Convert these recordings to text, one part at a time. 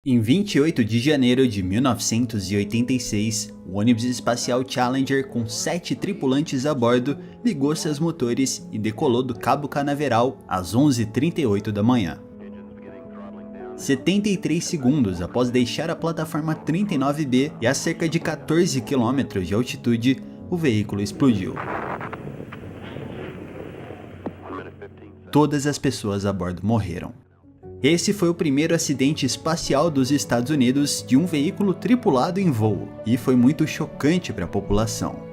Em 28 de janeiro de 1986, o ônibus espacial Challenger com 7 tripulantes a bordo ligou seus motores e decolou do Cabo Canaveral às 11h38 da manhã. 73 segundos após deixar a plataforma 39B e a cerca de 14 km de altitude, o veículo explodiu. Todas as pessoas a bordo morreram. Esse foi o primeiro acidente espacial dos Estados Unidos de um veículo tripulado em voo, e foi muito chocante para a população.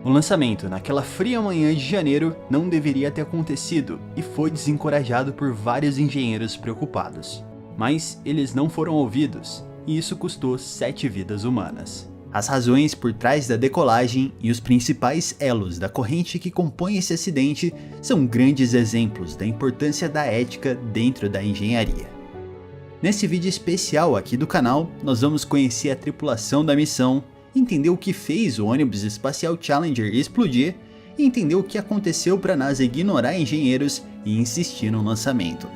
O lançamento naquela fria manhã de janeiro não deveria ter acontecido e foi desencorajado por vários engenheiros preocupados. Mas eles não foram ouvidos, e isso custou 7 vidas humanas. As razões por trás da decolagem e os principais elos da corrente que compõem esse acidente são grandes exemplos da importância da ética dentro da engenharia. Nesse vídeo especial aqui do canal, nós vamos conhecer a tripulação da missão, entender o que fez o ônibus espacial Challenger explodir e entender o que aconteceu para a NASA ignorar engenheiros e insistir no lançamento.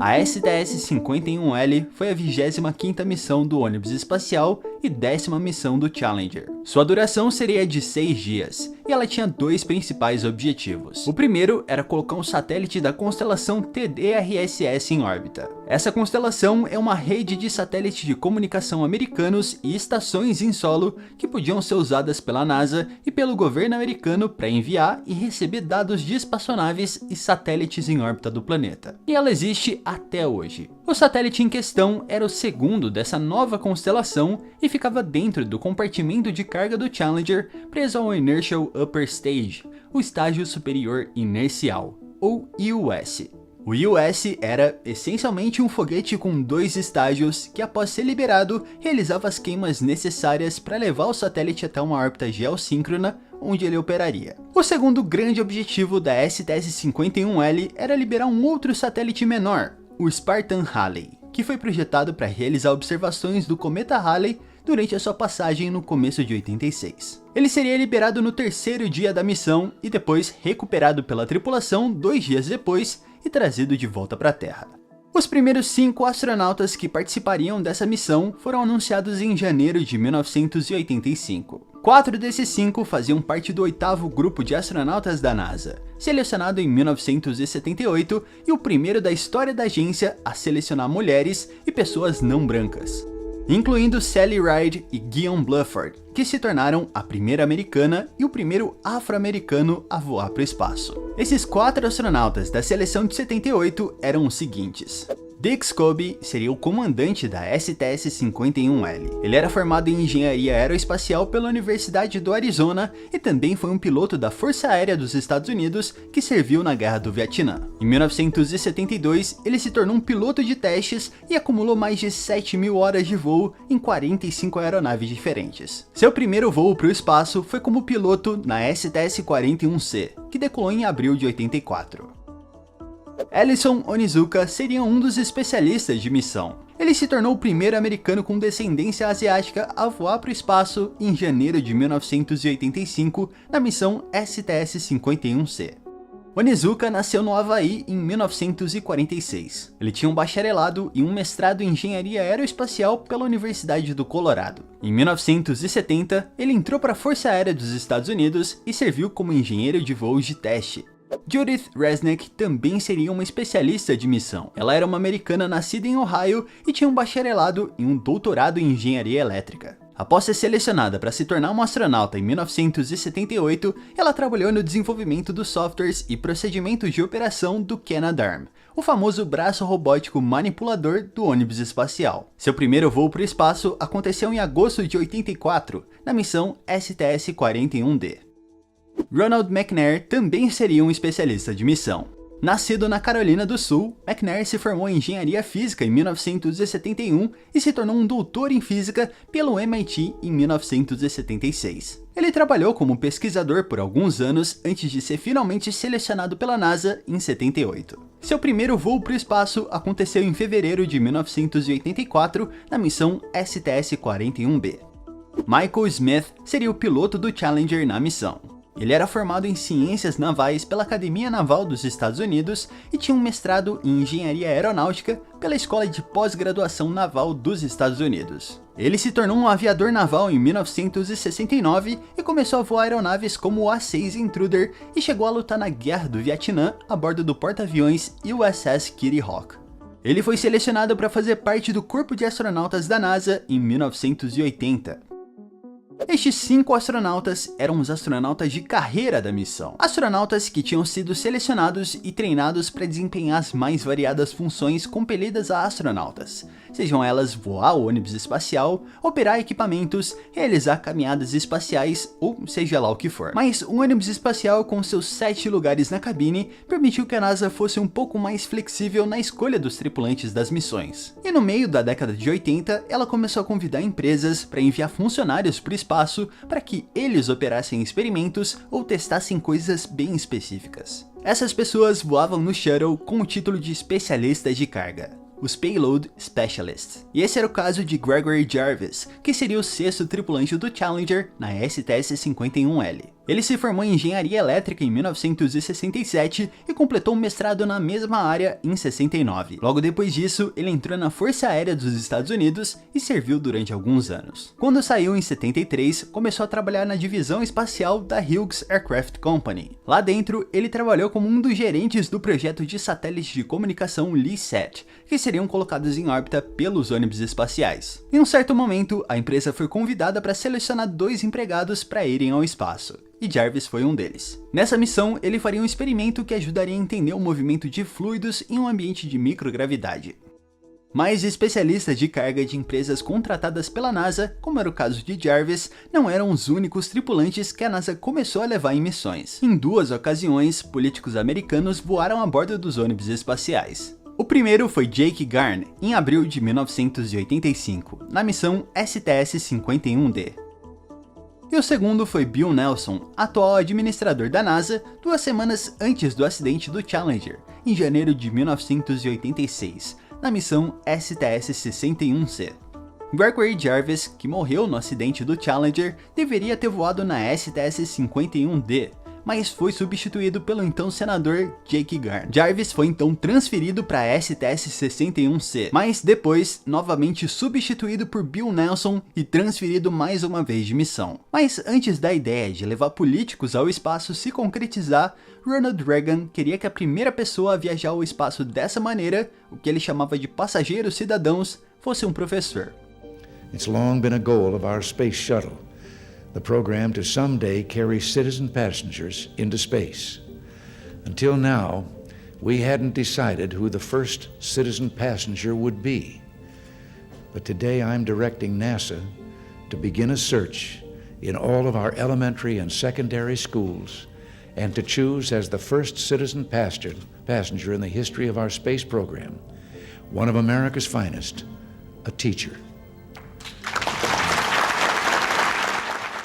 A STS-51L foi a 25ª missão do ônibus espacial e 10ª missão do Challenger. Sua duração seria de 6 dias, e ela tinha dois principais objetivos. O primeiro era colocar um satélite da constelação TDRSS em órbita. Essa constelação é uma rede de satélites de comunicação americanos e estações em solo que podiam ser usadas pela NASA e pelo governo americano para enviar e receber dados de espaçonaves e satélites em órbita do planeta. E ela existe até hoje. O satélite em questão era o segundo dessa nova constelação e ficava dentro do compartimento de carga do Challenger, preso ao Inertial Upper Stage, o estágio superior inercial, ou IUS. O IUS era essencialmente um foguete com 2 estágios que, após ser liberado, realizava as queimas necessárias para levar o satélite até uma órbita geossíncrona, onde ele operaria. O segundo grande objetivo da STS-51L era liberar um outro satélite menor, o Spartan Halley, que foi projetado para realizar observações do cometa Halley durante a sua passagem no começo de 86. Ele seria liberado no 3º dia da missão e depois recuperado pela tripulação 2 dias depois e trazido de volta para a Terra. Os primeiros 5 astronautas que participariam dessa missão foram anunciados em janeiro de 1985. 4 desses 5 faziam parte do 8º grupo de astronautas da NASA, selecionado em 1978 e o primeiro da história da agência a selecionar mulheres e pessoas não brancas, incluindo Sally Ride e Guion Bluford, que se tornaram a primeira americana e o primeiro afro-americano a voar para o espaço. Esses 4 astronautas da seleção de 78 eram os seguintes. Dick Scobie seria o comandante da STS-51L. Ele era formado em engenharia aeroespacial pela Universidade do Arizona e também foi um piloto da Força Aérea dos Estados Unidos que serviu na Guerra do Vietnã. Em 1972, ele se tornou um piloto de testes e acumulou mais de 7.000 horas de voo em 45 aeronaves diferentes. Seu primeiro voo para o espaço foi como piloto na STS-41C, que decolou em abril de 84. Ellison Onizuka seria um dos especialistas de missão. Ele se tornou o primeiro americano com descendência asiática a voar para o espaço em janeiro de 1985 na missão STS-51C. Onizuka nasceu no Havaí em 1946. Ele tinha um bacharelado e um mestrado em engenharia aeroespacial pela Universidade do Colorado. Em 1970, ele entrou para a Força Aérea dos Estados Unidos e serviu como engenheiro de voos de teste. Judith Resnick também seria uma especialista de missão. Ela era uma americana nascida em Ohio e tinha um bacharelado e um doutorado em engenharia elétrica. Após ser selecionada para se tornar uma astronauta em 1978, ela trabalhou no desenvolvimento dos softwares e procedimentos de operação do Canadarm, o famoso braço robótico manipulador do ônibus espacial. Seu primeiro voo para o espaço aconteceu em agosto de 84, na missão STS-41D. Ronald McNair também seria um especialista de missão. Nascido na Carolina do Sul, McNair se formou em engenharia física em 1971 e se tornou um doutor em física pelo MIT em 1976. Ele trabalhou como pesquisador por alguns anos antes de ser finalmente selecionado pela NASA em 78. Seu primeiro voo para o espaço aconteceu em fevereiro de 1984 na missão STS-41B. Michael Smith seria o piloto do Challenger na missão. Ele era formado em Ciências Navais pela Academia Naval dos Estados Unidos e tinha um mestrado em Engenharia Aeronáutica pela Escola de Pós-Graduação Naval dos Estados Unidos. Ele se tornou um aviador naval em 1969 e começou a voar aeronaves como o A-6 Intruder e chegou a lutar na Guerra do Vietnã a bordo do porta-aviões USS Kitty Hawk. Ele foi selecionado para fazer parte do Corpo de Astronautas da NASA em 1980. Estes 5 astronautas eram os astronautas de carreira da missão. Astronautas que tinham sido selecionados e treinados para desempenhar as mais variadas funções compelidas a astronautas, sejam elas voar o ônibus espacial, operar equipamentos, realizar caminhadas espaciais ou seja lá o que for. Mas o ônibus espacial, com seus 7 lugares na cabine, permitiu que a NASA fosse um pouco mais flexível na escolha dos tripulantes das missões. E no meio da década de 80, ela começou a convidar empresas para enviar funcionários para o espaço para que eles operassem experimentos ou testassem coisas bem específicas. Essas pessoas voavam no Shuttle com o título de especialistas de carga, os Payload Specialists. E esse era o caso de Gregory Jarvis, que seria o 6º tripulante do Challenger na STS-51L. Ele se formou em engenharia elétrica em 1967 e completou um mestrado na mesma área em 69. Logo depois disso, ele entrou na Força Aérea dos Estados Unidos e serviu durante alguns anos. Quando saiu em 73, começou a trabalhar na divisão espacial da Hughes Aircraft Company. Lá dentro, ele trabalhou como um dos gerentes do projeto de satélites de comunicação LeeSat, que seriam colocados em órbita pelos ônibus espaciais. Em um certo momento, a empresa foi convidada para selecionar 2 empregados para irem ao espaço. E Jarvis foi um deles. Nessa missão, ele faria um experimento que ajudaria a entender o movimento de fluidos em um ambiente de microgravidade. Mas especialistas de carga de empresas contratadas pela NASA, como era o caso de Jarvis, não eram os únicos tripulantes que a NASA começou a levar em missões. Em 2 ocasiões, políticos americanos voaram a bordo dos ônibus espaciais. O primeiro foi Jake Garn, em abril de 1985, na missão STS-51D. E o segundo foi Bill Nelson, atual administrador da NASA, 2 semanas antes do acidente do Challenger, em janeiro de 1986, na missão STS-61C. Gregory Jarvis, que morreu no acidente do Challenger, deveria ter voado na STS-51D, mas foi substituído pelo então senador Jake Garn. Jarvis foi então transferido para a STS-61C, mas depois novamente substituído por Bill Nelson e transferido mais uma vez de missão. Mas antes da ideia de levar políticos ao espaço se concretizar, Ronald Reagan queria que a primeira pessoa a viajar ao espaço dessa maneira, o que ele chamava de passageiros cidadãos, fosse um professor. It's long been a goal of our space shuttle, the program to someday carry citizen passengers into space. Until now, we hadn't decided who the first citizen passenger would be. But today I'm directing NASA to begin a search in all of our elementary and secondary schools and to choose as the first citizen passenger in the history of our space program, one of America's finest, a teacher.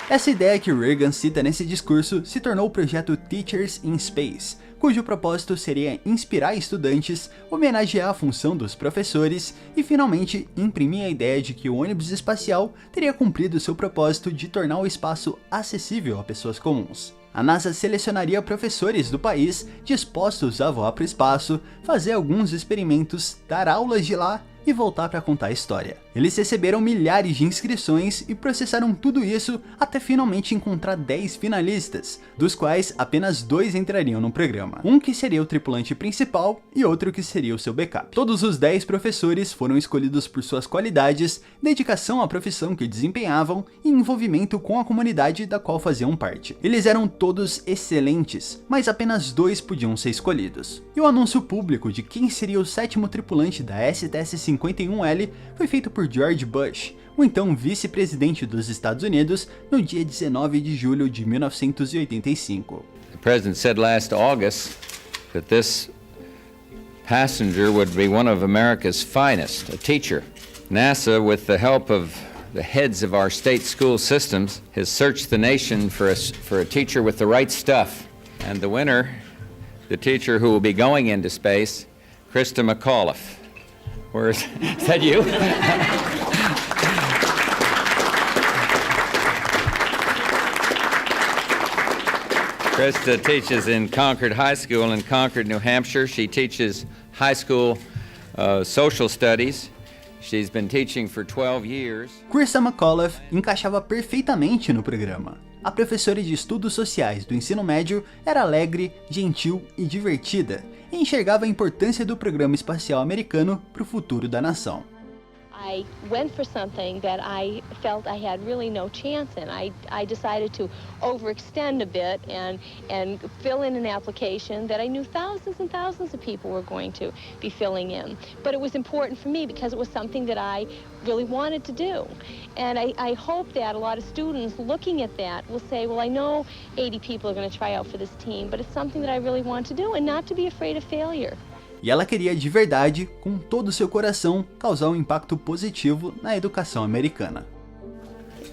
Essa ideia que Reagan cita nesse discurso se tornou o projeto Teachers in Space, cujo propósito seria inspirar estudantes, homenagear a função dos professores e finalmente imprimir a ideia de que o ônibus espacial teria cumprido seu propósito de tornar o espaço acessível a pessoas comuns. A NASA selecionaria professores do país dispostos a voar para o espaço, fazer alguns experimentos, dar aulas de lá e voltar para contar a história. Eles receberam milhares de inscrições e processaram tudo isso até finalmente encontrar 10 finalistas, dos quais apenas 2 entrariam no programa. Um que seria o tripulante principal e outro que seria o seu backup. Todos os 10 professores foram escolhidos por suas qualidades, dedicação à profissão que desempenhavam e envolvimento com a comunidade da qual faziam parte. Eles eram todos excelentes, mas apenas 2 podiam ser escolhidos. E o anúncio público de quem seria o 7º tripulante da STS-51L foi feito por George Bush, o então vice-presidente dos Estados Unidos, no dia 19 de julho de 1985. The President said last August that this passenger would be one of America's finest, a teacher. NASA, with the help of the heads of our state school systems, has searched the nation for a teacher with the right stuff. And the winner, the teacher who will be going into space, Krista McAuliffe. Is that you? Krista teaches in Concord High School in Concord, New Hampshire. She teaches high school social studies. She's been teaching for 12 years. Krista McAuliffe encaixava perfeitamente no programa. A professora de estudos sociais do ensino médio era alegre, gentil e divertida, e enxergava a importância do programa espacial americano para o futuro da nação. I went for something that I felt I had really no chance in. I decided to overextend a bit and fill in an application that I knew thousands and thousands of people were going to be filling in. But it was important for me because it was something that I really wanted to do. And I hope that a lot of students looking at that will say, well, I know 80 people are going to try out for this team, but it's something that I really want to do and not to be afraid of failure. E ela queria de verdade, com todo o seu coração, causar um impacto positivo na educação americana.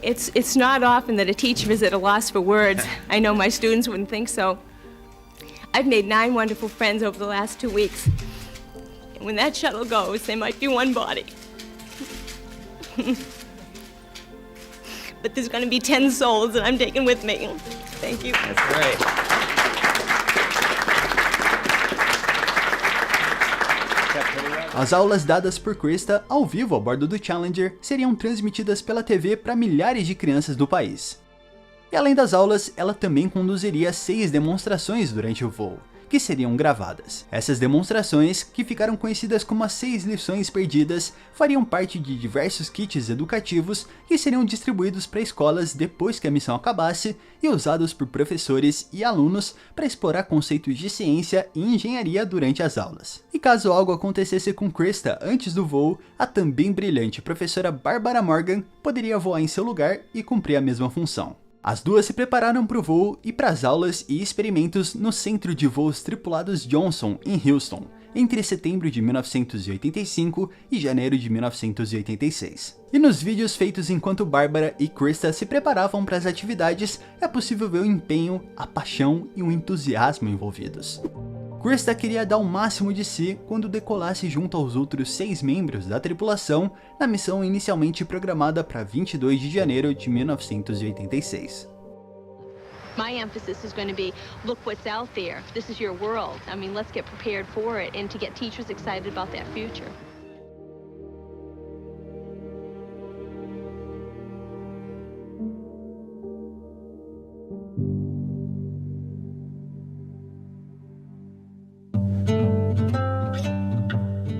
It's not often that a teacher is at a loss for words. I know my students wouldn't think so. I've made 9 wonderful friends over the last 2 weeks. And when that shuttle goes, they might be one body. But there's going to be 10 souls that I'm taking with me. Thank you. That's great. As aulas dadas por Krista ao vivo a bordo do Challenger seriam transmitidas pela TV para milhares de crianças do país. E além das aulas, ela também conduziria 6 demonstrações durante o voo, que seriam gravadas. Essas demonstrações, que ficaram conhecidas como as 6 lições perdidas, fariam parte de diversos kits educativos que seriam distribuídos para escolas depois que a missão acabasse e usados por professores e alunos para explorar conceitos de ciência e engenharia durante as aulas. E caso algo acontecesse com Krista antes do voo, a também brilhante professora Barbara Morgan poderia voar em seu lugar e cumprir a mesma função. As duas se prepararam para o voo e para as aulas e experimentos no Centro de Voos Tripulados Johnson, em Houston, entre setembro de 1985 e janeiro de 1986. E nos vídeos feitos enquanto Barbara e Krista se preparavam para as atividades, é possível ver o empenho, a paixão e o entusiasmo envolvidos. Krista queria dar o máximo de si quando decolasse junto aos outros 6 membros da tripulação na missão inicialmente programada para 22 de janeiro de 1986. My emphasis is going to be, look what's out there. This is your world. I mean, let's get prepared for it and to get teachers excited about that future.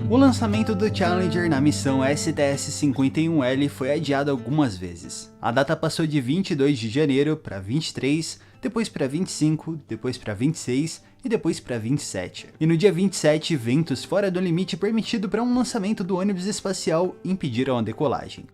O lançamento do Challenger na missão STS-51L foi adiado algumas vezes. A data passou de 22 de janeiro para 23, depois para 25, depois para 26 e depois para 27. E no dia 27, ventos fora do limite permitido para um lançamento do ônibus espacial impediram a decolagem.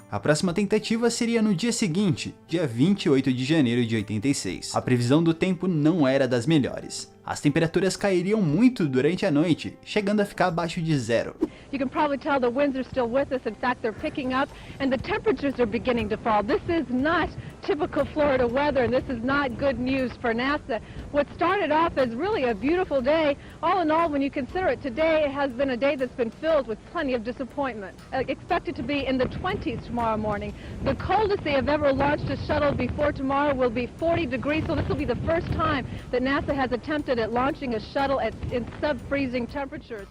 A próxima tentativa seria no dia seguinte, dia 28 de janeiro de 86. A previsão do tempo não era das melhores. As temperaturas cairiam muito durante a noite, chegando a ficar abaixo de 0. You can probably tell the winds are still with us. In fact, they're picking up and the temperatures are beginning to fall. This is not typical Florida weather, and this is not good news for NASA. What started off as really a beautiful day, all in all, when you consider it, today it has been a day that's been filled with plenty of disappointment. Expected to be in the 20s tomorrow morning. The coldest they have ever launched a shuttle before tomorrow will be 40 degrees, so this will be the first time that NASA has attempted at launching a shuttle in sub-freezing temperatures.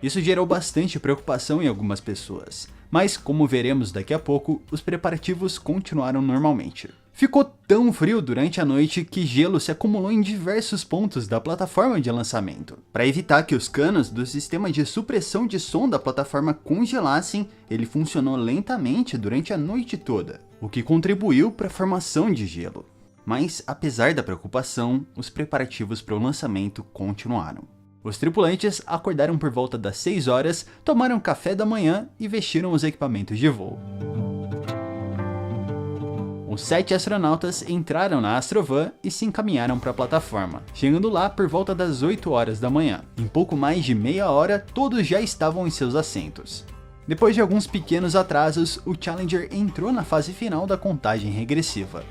Isso gerou bastante preocupação em algumas pessoas, mas como veremos daqui a pouco, os preparativos continuaram normalmente. Ficou tão frio durante a noite que gelo se acumulou em diversos pontos da plataforma de lançamento. Para evitar que os canos do sistema de supressão de som da plataforma congelassem, ele funcionou lentamente durante a noite toda, o que contribuiu para a formação de gelo. Mas, apesar da preocupação, os preparativos para o lançamento continuaram. Os tripulantes acordaram por volta das 6 horas, tomaram café da manhã e vestiram os equipamentos de voo. Os 7 astronautas entraram na Astrovan e se encaminharam para a plataforma, chegando lá por volta das 8 horas da manhã. Em pouco mais de meia hora, todos já estavam em seus assentos. Depois de alguns pequenos atrasos, o Challenger entrou na fase final da contagem regressiva.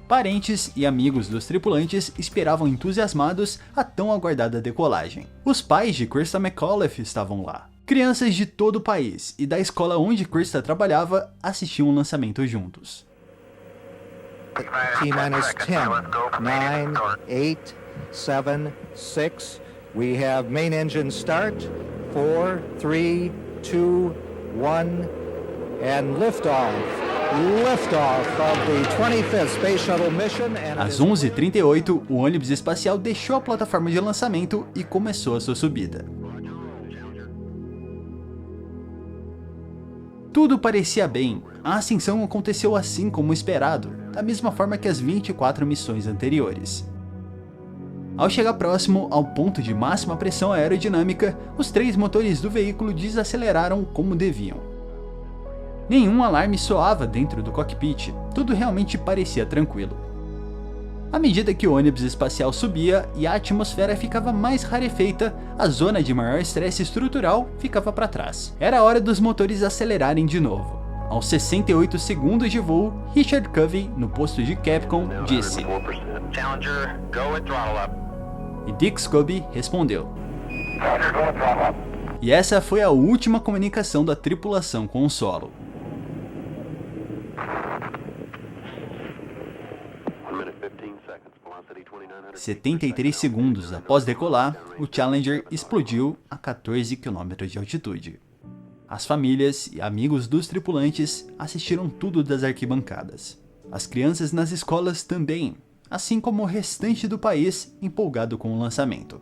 Parentes e amigos dos tripulantes esperavam entusiasmados a tão aguardada decolagem. Os pais de Christa McAuliffe estavam lá. Crianças de todo o país e da escola onde Christa trabalhava assistiam o lançamento juntos. T-minus 10, 9, 8, 7, 6. We have main engine start. 4, 3, 2, 1, and liftoff. Liftoff of the 25th Space Shuttle mission. Às 11h38, o ônibus espacial deixou a plataforma de lançamento e começou a sua subida. Tudo parecia bem, a ascensão aconteceu assim como esperado, da mesma forma que as 24 missões anteriores. Ao chegar próximo ao ponto de máxima pressão aerodinâmica, os 3 motores do veículo desaceleraram como deviam. Nenhum alarme soava dentro do cockpit, tudo realmente parecia tranquilo. À medida que o ônibus espacial subia e a atmosfera ficava mais rarefeita, a zona de maior estresse estrutural ficava para trás. Era hora dos motores acelerarem de novo. Aos 68 segundos de voo, Richard Covey, no posto de Capcom, disse: e Dick Scobie respondeu. E essa foi a última comunicação da tripulação com o solo. 73 segundos após decolar, o Challenger explodiu a 14 km de altitude. As famílias e amigos dos tripulantes assistiram tudo das arquibancadas. As crianças nas escolas também, assim como o restante do país empolgado com o lançamento.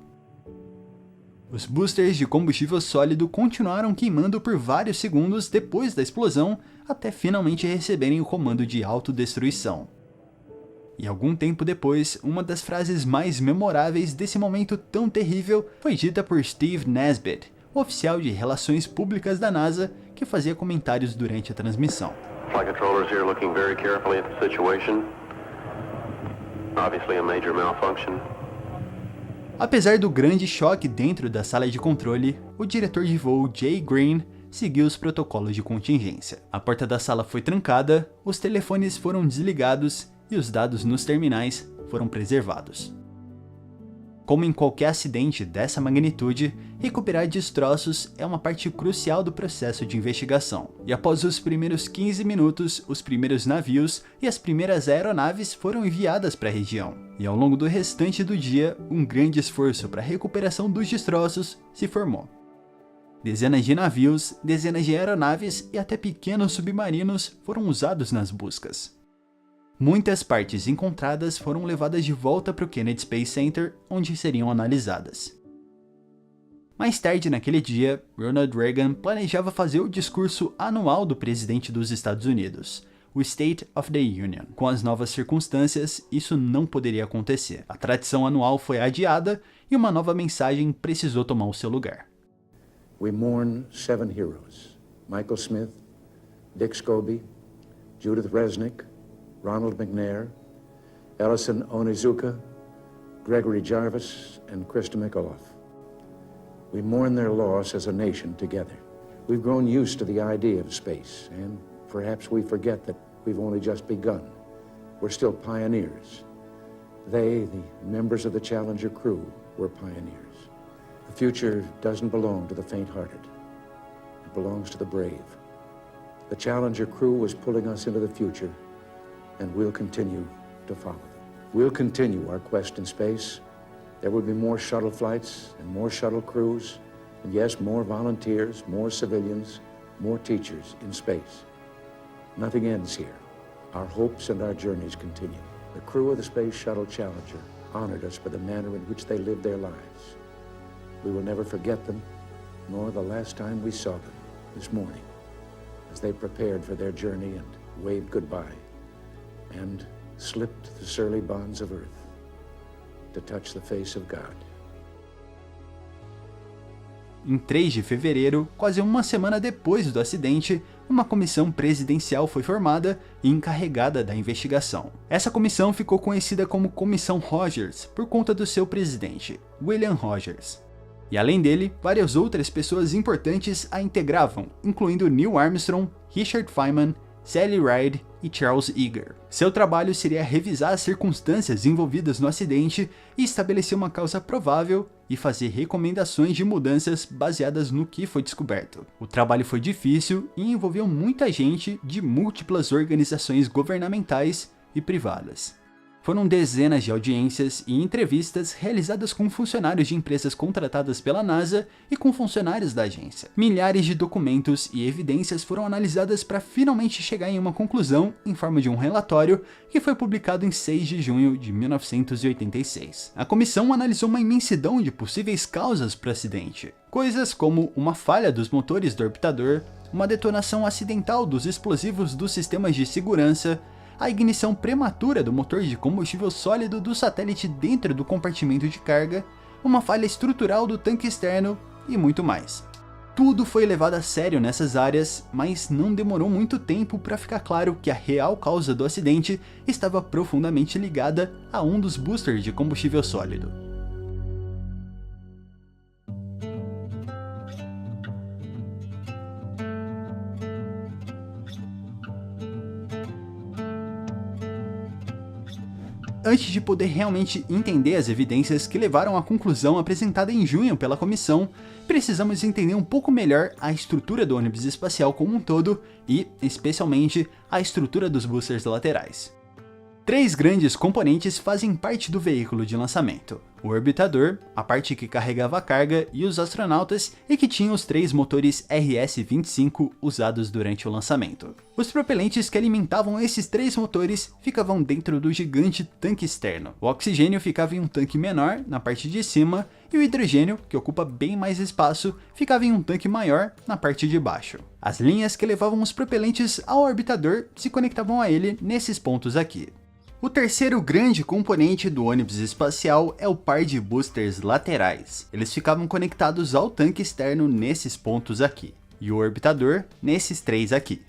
Os boosters de combustível sólido continuaram queimando por vários segundos depois da explosão, até finalmente receberem o comando de autodestruição. E algum tempo depois, uma das frases mais memoráveis desse momento tão terrível foi dita por Steve Nesbitt, oficial de relações públicas da NASA, que fazia comentários durante a transmissão. Flight controllers here looking very carefully at the situation. Obviously a major malfunction. Apesar do grande choque dentro da sala de controle, o diretor de voo Jay Green seguiu os protocolos de contingência. A porta da sala foi trancada, os telefones foram desligados e os dados nos terminais foram preservados. Como em qualquer acidente dessa magnitude, recuperar destroços é uma parte crucial do processo de investigação. E após os primeiros 15 minutos, os primeiros navios e as primeiras aeronaves foram enviadas para a região. E ao longo do restante do dia, um grande esforço para a recuperação dos destroços se formou. Dezenas de navios, dezenas de aeronaves e até pequenos submarinos foram usados nas buscas. Muitas partes encontradas foram levadas de volta para o Kennedy Space Center, onde seriam analisadas. Mais tarde naquele dia, Ronald Reagan planejava fazer o discurso anual do presidente dos Estados Unidos, o State of the Union. Com as novas circunstâncias, isso não poderia acontecer. A tradição anual foi adiada e uma nova mensagem precisou tomar o seu lugar. We mourn 7 heroes: Michael Smith, Dick Scobie, Judith Resnick, Ronald McNair, Ellison Onizuka, Gregory Jarvis, and Christa McAuliffe. We mourn their loss as a nation together. We've grown used to the idea of space, and perhaps we forget that we've only just begun. We're still pioneers. They, the members of the Challenger crew, were pioneers. The future doesn't belong to the faint-hearted. It belongs to the brave. The Challenger crew was pulling us into the future, and we'll continue to follow them. We'll continue our quest in space. There will be more shuttle flights and more shuttle crews, and yes, more volunteers, more civilians, more teachers in space. Nothing ends here. Our hopes and our journeys continue. The crew of the Space Shuttle Challenger honored us for the manner in which they lived their lives. We will never forget them, nor the last time we saw them this morning, as they prepared for their journey and waved goodbye, and slipped the surly bonds of earth to touch the face of God. Em 3 de fevereiro, quase uma semana depois do acidente, uma comissão presidencial foi formada e encarregada da investigação. Essa comissão ficou conhecida como Comissão Rogers por conta do seu presidente, William Rogers. E além dele, várias outras pessoas importantes a integravam, incluindo Neil Armstrong, Richard Feynman, Sally Ride e Charles Eager. Seu trabalho seria revisar as circunstâncias envolvidas no acidente e estabelecer uma causa provável e fazer recomendações de mudanças baseadas no que foi descoberto. O trabalho foi difícil e envolveu muita gente de múltiplas organizações governamentais e privadas. Foram dezenas de audiências e entrevistas realizadas com funcionários de empresas contratadas pela NASA e com funcionários da agência. Milhares de documentos e evidências foram analisadas para finalmente chegar em uma conclusão em forma de um relatório que foi publicado em 6 de junho de 1986. A comissão analisou uma imensidão de possíveis causas para o acidente. Coisas como uma falha dos motores do orbitador, uma detonação acidental dos explosivos dos sistemas de segurança, a ignição prematura do motor de combustível sólido do satélite dentro do compartimento de carga, uma falha estrutural do tanque externo e muito mais. Tudo foi levado a sério nessas áreas, mas não demorou muito tempo para ficar claro que a real causa do acidente estava profundamente ligada a um dos boosters de combustível sólido. Antes de poder realmente entender as evidências que levaram à conclusão apresentada em junho pela comissão, precisamos entender um pouco melhor a estrutura do ônibus espacial como um todo e, especialmente, a estrutura dos boosters laterais. 3 grandes componentes fazem parte do veículo de lançamento: o orbitador, a parte que carregava a carga, e os astronautas, e que tinha os 3 motores RS-25 usados durante o lançamento. Os propelentes que alimentavam esses 3 motores ficavam dentro do gigante tanque externo. O oxigênio ficava em um tanque menor, na parte de cima, e o hidrogênio, que ocupa bem mais espaço, ficava em um tanque maior, na parte de baixo. As linhas que levavam os propelentes ao orbitador se conectavam a ele nesses pontos aqui. O terceiro grande componente do ônibus espacial é o par de boosters laterais. Eles ficavam conectados ao tanque externo nesses pontos aqui, e o orbitador nesses 3 aqui.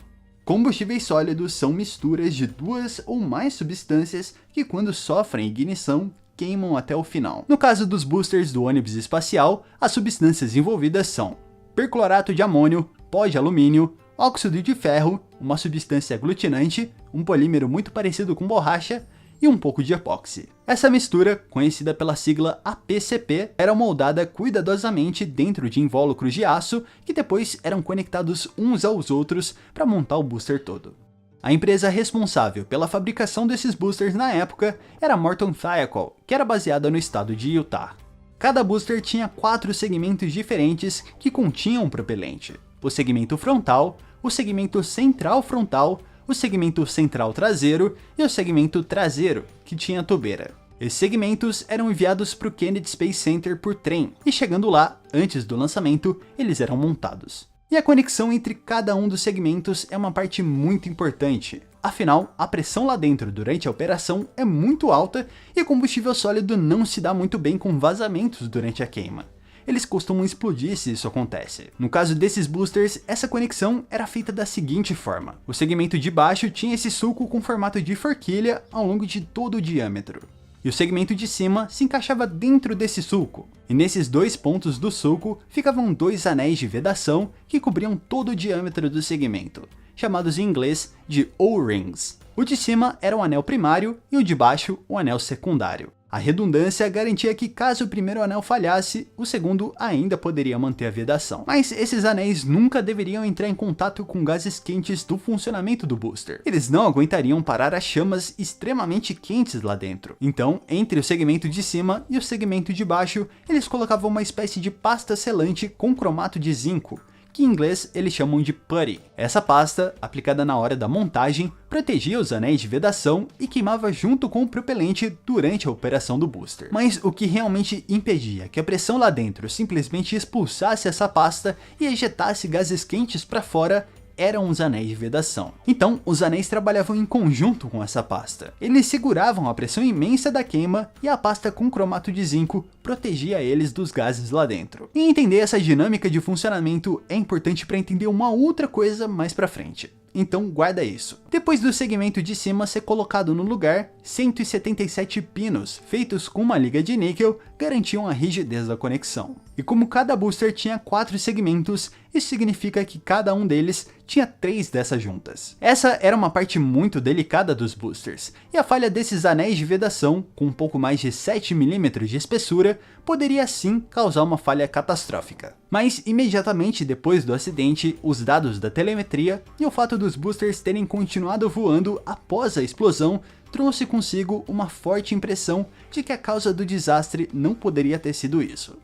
Combustíveis sólidos são misturas de 2 ou mais substâncias que, quando sofrem ignição, queimam até o final. No caso dos boosters do ônibus espacial, as substâncias envolvidas são perclorato de amônio, pó de alumínio, óxido de ferro, uma substância aglutinante, um polímero muito parecido com borracha e um pouco de epóxi. Essa mistura, conhecida pela sigla APCP, era moldada cuidadosamente dentro de invólucros de aço que depois eram conectados uns aos outros para montar o booster todo. A empresa responsável pela fabricação desses boosters na época era Morton Thiokol, que era baseada no estado de Utah. Cada booster tinha 4 segmentos diferentes que continham propelente: o segmento frontal, o segmento central frontal, o segmento central traseiro e o segmento traseiro, que tinha tobeira. Esses segmentos eram enviados para o Kennedy Space Center por trem, e chegando lá, antes do lançamento, eles eram montados. E a conexão entre cada um dos segmentos é uma parte muito importante. Afinal, a pressão lá dentro durante a operação é muito alta e o combustível sólido não se dá muito bem com vazamentos durante a queima. Eles costumam explodir se isso acontece. No caso desses boosters, essa conexão era feita da seguinte forma: o segmento de baixo tinha esse sulco com formato de forquilha ao longo de todo o diâmetro, e o segmento de cima se encaixava dentro desse sulco, e nesses 2 pontos do sulco ficavam 2 anéis de vedação que cobriam todo o diâmetro do segmento, chamados em inglês de O-rings. O de cima era o anel primário e o de baixo o anel secundário. A redundância garantia que, caso o primeiro anel falhasse, o segundo ainda poderia manter a vedação. Mas esses anéis nunca deveriam entrar em contato com gases quentes do funcionamento do booster. Eles não aguentariam parar as chamas extremamente quentes lá dentro. Então, entre o segmento de cima e o segmento de baixo, eles colocavam uma espécie de pasta selante com cromato de zinco, que em inglês eles chamam de putty. Essa pasta, aplicada na hora da montagem, protegia os anéis de vedação e queimava junto com o propelente durante a operação do booster. Mas o que realmente impedia que a pressão lá dentro simplesmente expulsasse essa pasta e ejetasse gases quentes para fora eram os anéis de vedação. Então, os anéis trabalhavam em conjunto com essa pasta. Eles seguravam a pressão imensa da queima e a pasta com cromato de zinco protegia eles dos gases lá dentro. E entender essa dinâmica de funcionamento é importante para entender uma outra coisa mais pra frente. Então guarda isso. Depois do segmento de cima ser colocado no lugar, 177 pinos, feitos com uma liga de níquel, garantiam a rigidez da conexão. E como cada booster tinha 4 segmentos, isso significa que cada um deles tinha 3 dessas juntas. Essa era uma parte muito delicada dos boosters, e a falha desses anéis de vedação, com um pouco mais de 7 mm de espessura, poderia sim causar uma falha catastrófica. Mas imediatamente depois do acidente, os dados da telemetria e o fato dos boosters terem continuado voando após a explosão trouxe consigo uma forte impressão de que a causa do desastre não poderia ter sido isso.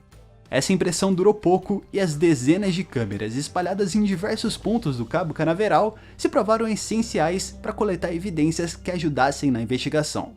Essa impressão durou pouco e as dezenas de câmeras espalhadas em diversos pontos do Cabo Canaveral se provaram essenciais para coletar evidências que ajudassem na investigação.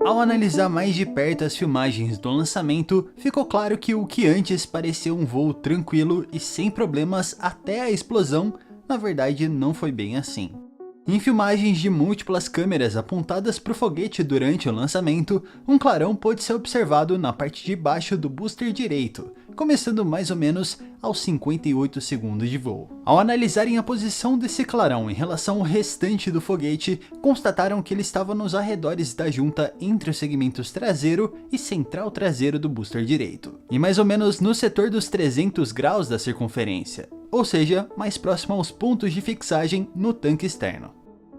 Ao analisar mais de perto as filmagens do lançamento, ficou claro que o que antes parecia um voo tranquilo e sem problemas até a explosão, na verdade não foi bem assim. Em filmagens de múltiplas câmeras apontadas para o foguete durante o lançamento, um clarão pôde ser observado na parte de baixo do booster direito, começando mais ou menos aos 58 segundos de voo. Ao analisarem a posição desse clarão em relação ao restante do foguete, constataram que ele estava nos arredores da junta entre os segmentos traseiro e central traseiro do booster direito, e mais ou menos no setor dos 300 graus da circunferência, ou seja, mais próximo aos pontos de fixagem no tanque externo.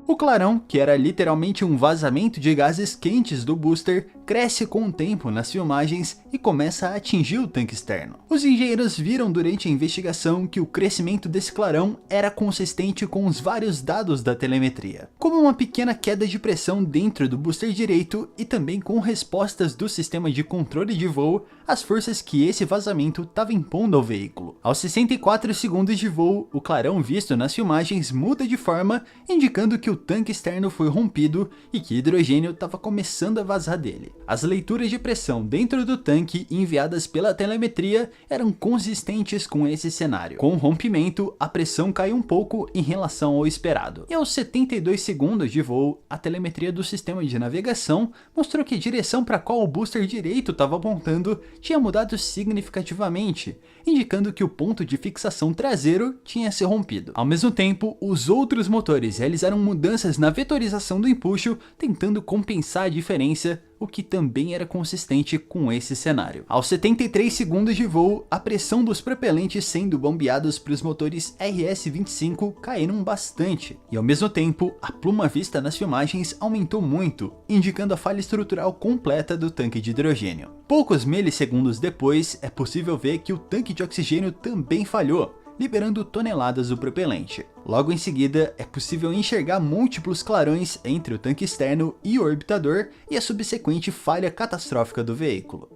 O clarão, que era literalmente um vazamento de gases quentes do booster, cresce com o tempo nas filmagens e começa a atingir o tanque externo. Os engenheiros viram durante a investigação que o crescimento desse clarão era consistente com os vários dados da telemetria, como uma pequena queda de pressão dentro do booster direito e também com respostas do sistema de controle de voo às forças que esse vazamento estava impondo ao veículo. Aos 64 segundos de voo, o clarão visto nas filmagens muda de forma, indicando que o tanque externo foi rompido e que hidrogênio estava começando a vazar dele. As leituras de pressão dentro do tanque enviadas pela telemetria eram consistentes com esse cenário. Com o rompimento, a pressão caiu um pouco em relação ao esperado. E aos 72 segundos de voo, a telemetria do sistema de navegação mostrou que a direção para a qual o booster direito estava apontando tinha mudado significativamente, indicando que o ponto de fixação traseiro tinha se rompido. Ao mesmo tempo, os outros motores realizaram mudanças na vetorização do empuxo, tentando compensar a diferença, o que também era consistente com esse cenário. Aos 73 segundos de voo, a pressão dos propelentes sendo bombeados para os motores RS-25 caíram bastante, e ao mesmo tempo, a pluma vista nas filmagens aumentou muito, indicando a falha estrutural completa do tanque de hidrogênio. Poucos milissegundos depois, é possível ver que o tanque de oxigênio também falhou, liberando toneladas do propelente. Logo em seguida, é possível enxergar múltiplos clarões entre o tanque externo e o orbitador e a subsequente falha catastrófica do veículo.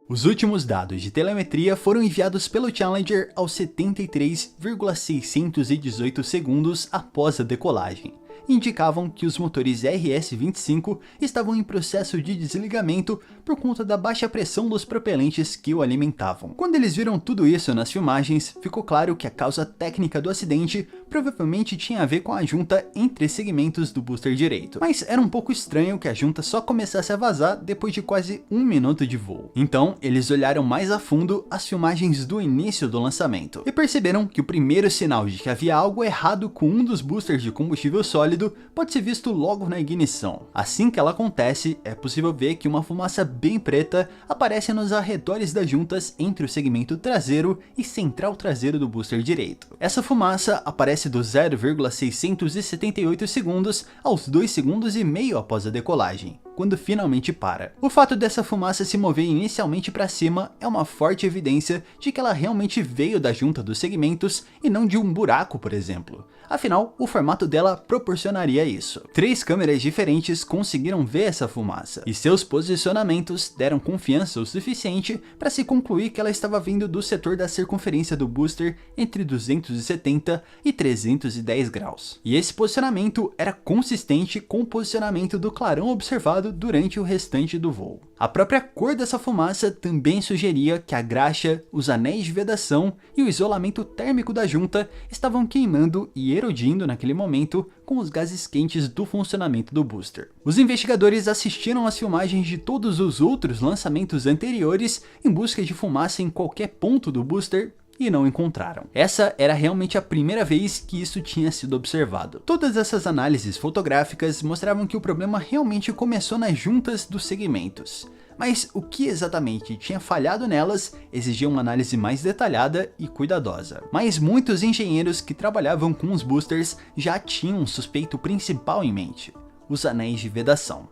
Os últimos dados de telemetria foram enviados pelo Challenger aos 73,618 segundos após a decolagem. Indicavam que os motores RS-25 estavam em processo de desligamento por conta da baixa pressão dos propelentes que o alimentavam. Quando eles viram tudo isso nas filmagens, ficou claro que a causa técnica do acidente provavelmente tinha a ver com a junta entre segmentos do booster direito. Mas era um pouco estranho que a junta só começasse a vazar depois de quase 1 minuto de voo. Então, eles olharam mais a fundo as filmagens do início do lançamento e perceberam que o primeiro sinal de que havia algo errado com um dos boosters de combustível sólido pode ser visto logo na ignição. Assim que ela acontece, é possível ver que uma fumaça bem preta aparece nos arredores das juntas entre o segmento traseiro e central traseiro do booster direito. Essa fumaça aparece dos 0,678 segundos aos 2,5 segundos após a decolagem. quando finalmente para. O fato dessa fumaça se mover inicialmente para cima é uma forte evidência de que ela realmente veio da junta dos segmentos e não de um buraco, por exemplo. Afinal, o formato dela proporcionaria isso. 3 câmeras diferentes conseguiram ver essa fumaça, e seus posicionamentos deram confiança o suficiente para se concluir que ela estava vindo do setor da circunferência do booster entre 270 e 310 graus. E esse posicionamento era consistente com o posicionamento do clarão observado durante o restante do voo. A própria cor dessa fumaça também sugeria que a graxa, os anéis de vedação e o isolamento térmico da junta estavam queimando e erodindo naquele momento com os gases quentes do funcionamento do booster. Os investigadores assistiram às filmagens de todos os outros lançamentos anteriores em busca de fumaça em qualquer ponto do booster e não encontraram. Essa era realmente a primeira vez que isso tinha sido observado. Todas essas análises fotográficas mostravam que o problema realmente começou nas juntas dos segmentos. Mas o que exatamente tinha falhado nelas exigia uma análise mais detalhada e cuidadosa. Mas muitos engenheiros que trabalhavam com os boosters já tinham um suspeito principal em mente: os anéis de vedação.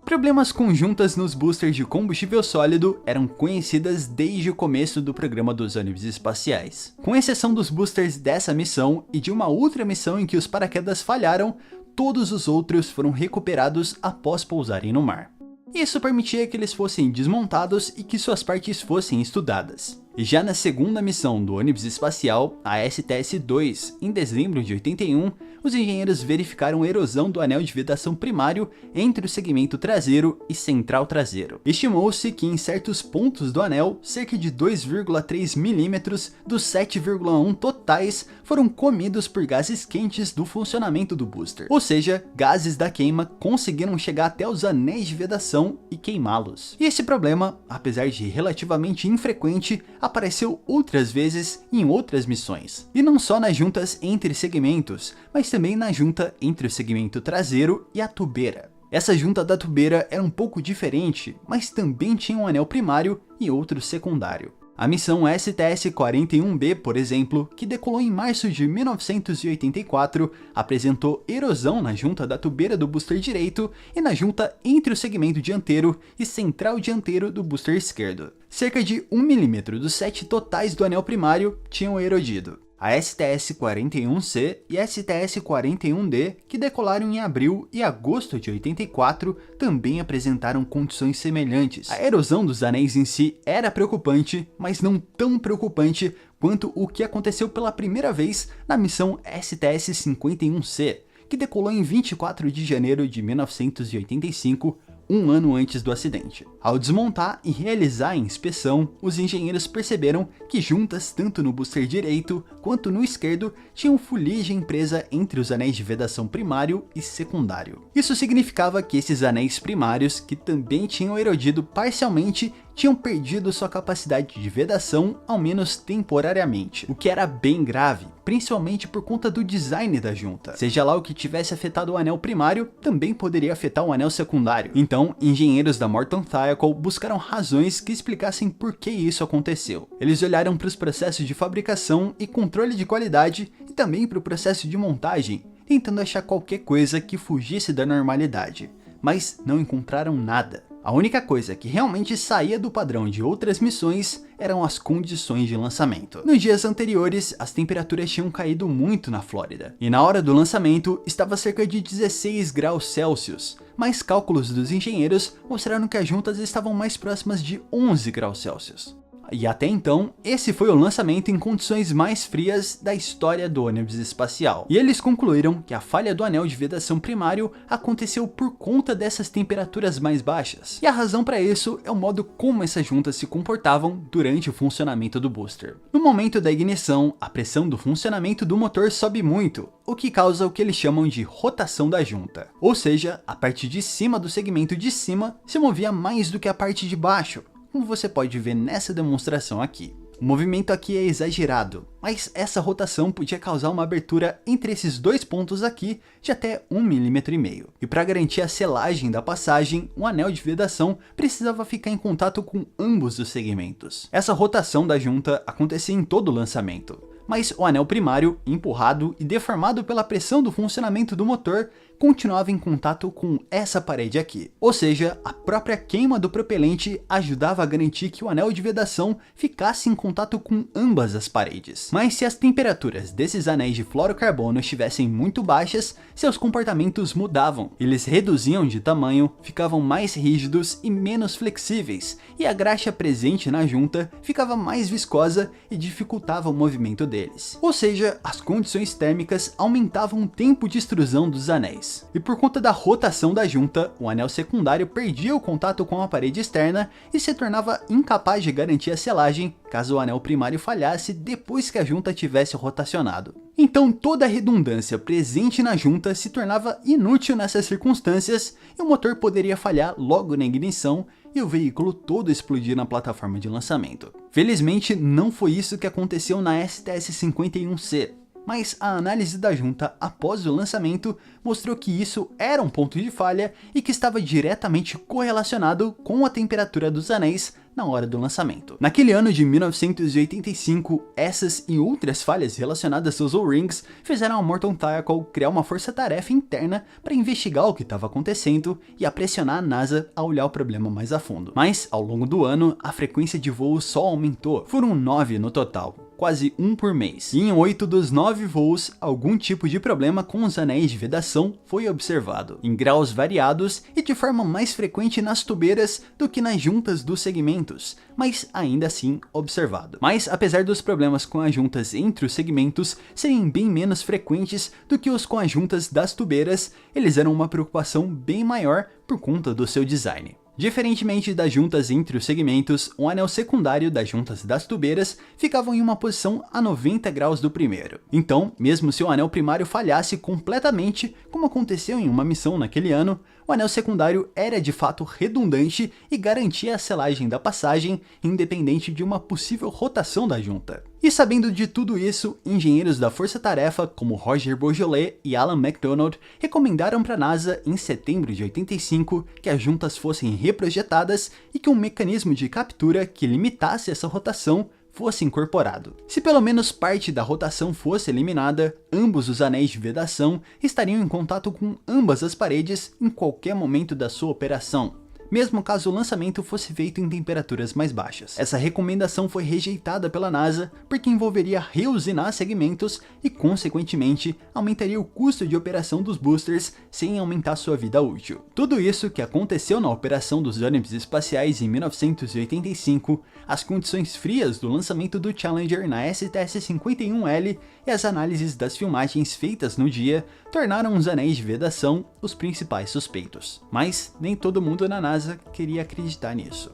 Problemas com juntas nos boosters de combustível sólido eram conhecidas desde o começo do programa dos ônibus espaciais. Com exceção dos boosters dessa missão e de uma outra missão em que os paraquedas falharam, todos os outros foram recuperados após pousarem no mar. Isso permitia que eles fossem desmontados e que suas partes fossem estudadas. E já na segunda missão do ônibus espacial, a STS-2, em dezembro de 81, os engenheiros verificaram erosão do anel de vedação primário entre o segmento traseiro e central traseiro. Estimou-se que em certos pontos do anel, cerca de 2,3 milímetros dos 7,1 totais foram comidos por gases quentes do funcionamento do booster. Ou seja, gases da queima conseguiram chegar até os anéis de vedação e queimá-los. E esse problema, apesar de relativamente infrequente, apareceu outras vezes em outras missões. E não só nas juntas entre segmentos, mas também na junta entre o segmento traseiro e a tubeira. Essa junta da tubeira era um pouco diferente, mas também tinha um anel primário e outro secundário. A missão STS-41B, por exemplo, que decolou em março de 1984, apresentou erosão na junta da tubeira do booster direito e na junta entre o segmento dianteiro e central dianteiro do booster esquerdo. Cerca de 1 milímetro dos 7 totais do anel primário tinham erodido. A STS-41C e STS-41D, que decolaram em abril e agosto de 84, também apresentaram condições semelhantes. A erosão dos anéis em si era preocupante, mas não tão preocupante quanto o que aconteceu pela primeira vez na missão STS-51C, que decolou em 24 de janeiro de 1985, um ano antes do acidente. Ao desmontar e realizar a inspeção, os engenheiros perceberam que juntas tanto no booster direito quanto no esquerdo tinham fuligem presa entre os anéis de vedação primário e secundário. Isso significava que esses anéis primários, que também tinham erodido parcialmente, tinham perdido sua capacidade de vedação, ao menos temporariamente, o que era bem grave, principalmente por conta do design da junta. Seja lá o que tivesse afetado o anel primário, também poderia afetar o anel secundário. Então, engenheiros da Morton Thiokol buscaram razões que explicassem por que isso aconteceu. Eles olharam para os processos de fabricação e controle de qualidade e também para o processo de montagem, tentando achar qualquer coisa que fugisse da normalidade, mas não encontraram nada. A única coisa que realmente saía do padrão de outras missões eram as condições de lançamento. Nos dias anteriores, as temperaturas tinham caído muito na Flórida, e na hora do lançamento estava cerca de 16 graus Celsius, mas cálculos dos engenheiros mostraram que as juntas estavam mais próximas de 11 graus Celsius. E até então, esse foi o lançamento em condições mais frias da história do ônibus espacial. E eles concluíram que a falha do anel de vedação primário aconteceu por conta dessas temperaturas mais baixas. E a razão para isso é o modo como essas juntas se comportavam durante o funcionamento do booster. No momento da ignição, a pressão do funcionamento do motor sobe muito, o que causa o que eles chamam de rotação da junta. Ou seja, a parte de cima do segmento de cima se movia mais do que a parte de baixo, como você pode ver nessa demonstração aqui. O movimento aqui é exagerado, mas essa rotação podia causar uma abertura entre esses dois pontos aqui de até 1,5 mm. E para garantir a selagem da passagem, o anel de vedação precisava ficar em contato com ambos os segmentos. Essa rotação da junta acontecia em todo o lançamento, mas o anel primário, empurrado e deformado pela pressão do funcionamento do motor, continuava em contato com essa parede aqui. Ou seja, a própria queima do propelente ajudava a garantir que o anel de vedação ficasse em contato com ambas as paredes. Mas se as temperaturas desses anéis de fluorocarbono estivessem muito baixas, seus comportamentos mudavam. Eles reduziam de tamanho, ficavam mais rígidos e menos flexíveis, e a graxa presente na junta ficava mais viscosa e dificultava o movimento deles. Ou seja, as condições térmicas aumentavam o tempo de extrusão dos anéis. E por conta da rotação da junta, o anel secundário perdia o contato com a parede externa e se tornava incapaz de garantir a selagem caso o anel primário falhasse depois que a junta tivesse rotacionado. Então toda a redundância presente na junta se tornava inútil nessas circunstâncias e o motor poderia falhar logo na ignição e o veículo todo explodir na plataforma de lançamento. Felizmente não foi isso que aconteceu na STS-51C. Mas a análise da junta após o lançamento mostrou que isso era um ponto de falha e que estava diretamente correlacionado com a temperatura dos anéis na hora do lançamento. Naquele ano de 1985, essas e outras falhas relacionadas aos O-Rings fizeram a Morton Tackle criar uma força-tarefa interna para investigar o que estava acontecendo e a pressionar a NASA a olhar o problema mais a fundo. Mas, ao longo do ano, a frequência de voos só aumentou. Foram 9 no total, quase um por mês. E em 8 dos 9 voos, algum tipo de problema com os anéis de vedação foi observado, em graus variados e de forma mais frequente nas tubeiras do que nas juntas dos segmentos, mas ainda assim observado. Mas apesar dos problemas com as juntas entre os segmentos serem bem menos frequentes do que os com as juntas das tubeiras, eles eram uma preocupação bem maior por conta do seu design. Diferentemente das juntas entre os segmentos, o anel secundário das juntas das tubeiras ficava em uma posição a 90 graus do primeiro. Então, mesmo se o anel primário falhasse completamente, como aconteceu em uma missão naquele ano, o anel secundário era de fato redundante e garantia a selagem da passagem, independente de uma possível rotação da junta. E sabendo de tudo isso, engenheiros da força-tarefa como Roger Bourgeois e Alan MacDonald recomendaram para a NASA em setembro de 85 que as juntas fossem reprojetadas e que um mecanismo de captura que limitasse essa rotação fosse incorporado. Se pelo menos parte da rotação fosse eliminada, ambos os anéis de vedação estariam em contato com ambas as paredes em qualquer momento da sua operação, mesmo caso o lançamento fosse feito em temperaturas mais baixas. Essa recomendação foi rejeitada pela NASA porque envolveria reusinar segmentos e, consequentemente, aumentaria o custo de operação dos boosters sem aumentar sua vida útil. Tudo isso que aconteceu na operação dos ônibus espaciais em 1985, as condições frias do lançamento do Challenger na STS-51L e as análises das filmagens feitas no dia tornaram os anéis de vedação os principais suspeitos. Mas nem todo mundo na NASA queria acreditar nisso.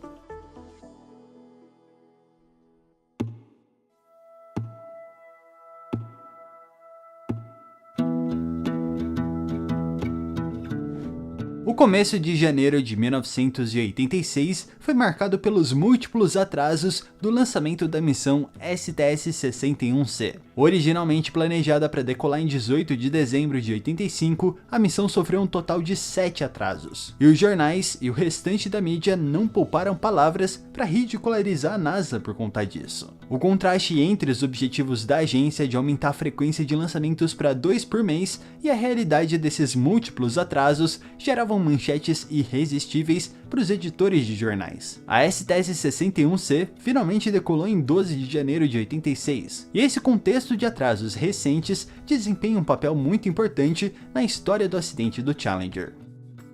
O começo de janeiro de 1986 foi marcado pelos múltiplos atrasos do lançamento da missão STS-61C. Originalmente planejada para decolar em 18 de dezembro de 85, a missão sofreu um total de 7 atrasos. E os jornais e o restante da mídia não pouparam palavras para ridicularizar a NASA por conta disso. O contraste entre os objetivos da agência de aumentar a frequência de lançamentos para 2 por mês e a realidade desses múltiplos atrasos geravam manchetes irresistíveis para os editores de jornais. A STS-61C finalmente decolou em 12 de janeiro de 86, e esse contexto de atrasos recentes desempenha um papel muito importante na história do acidente do Challenger.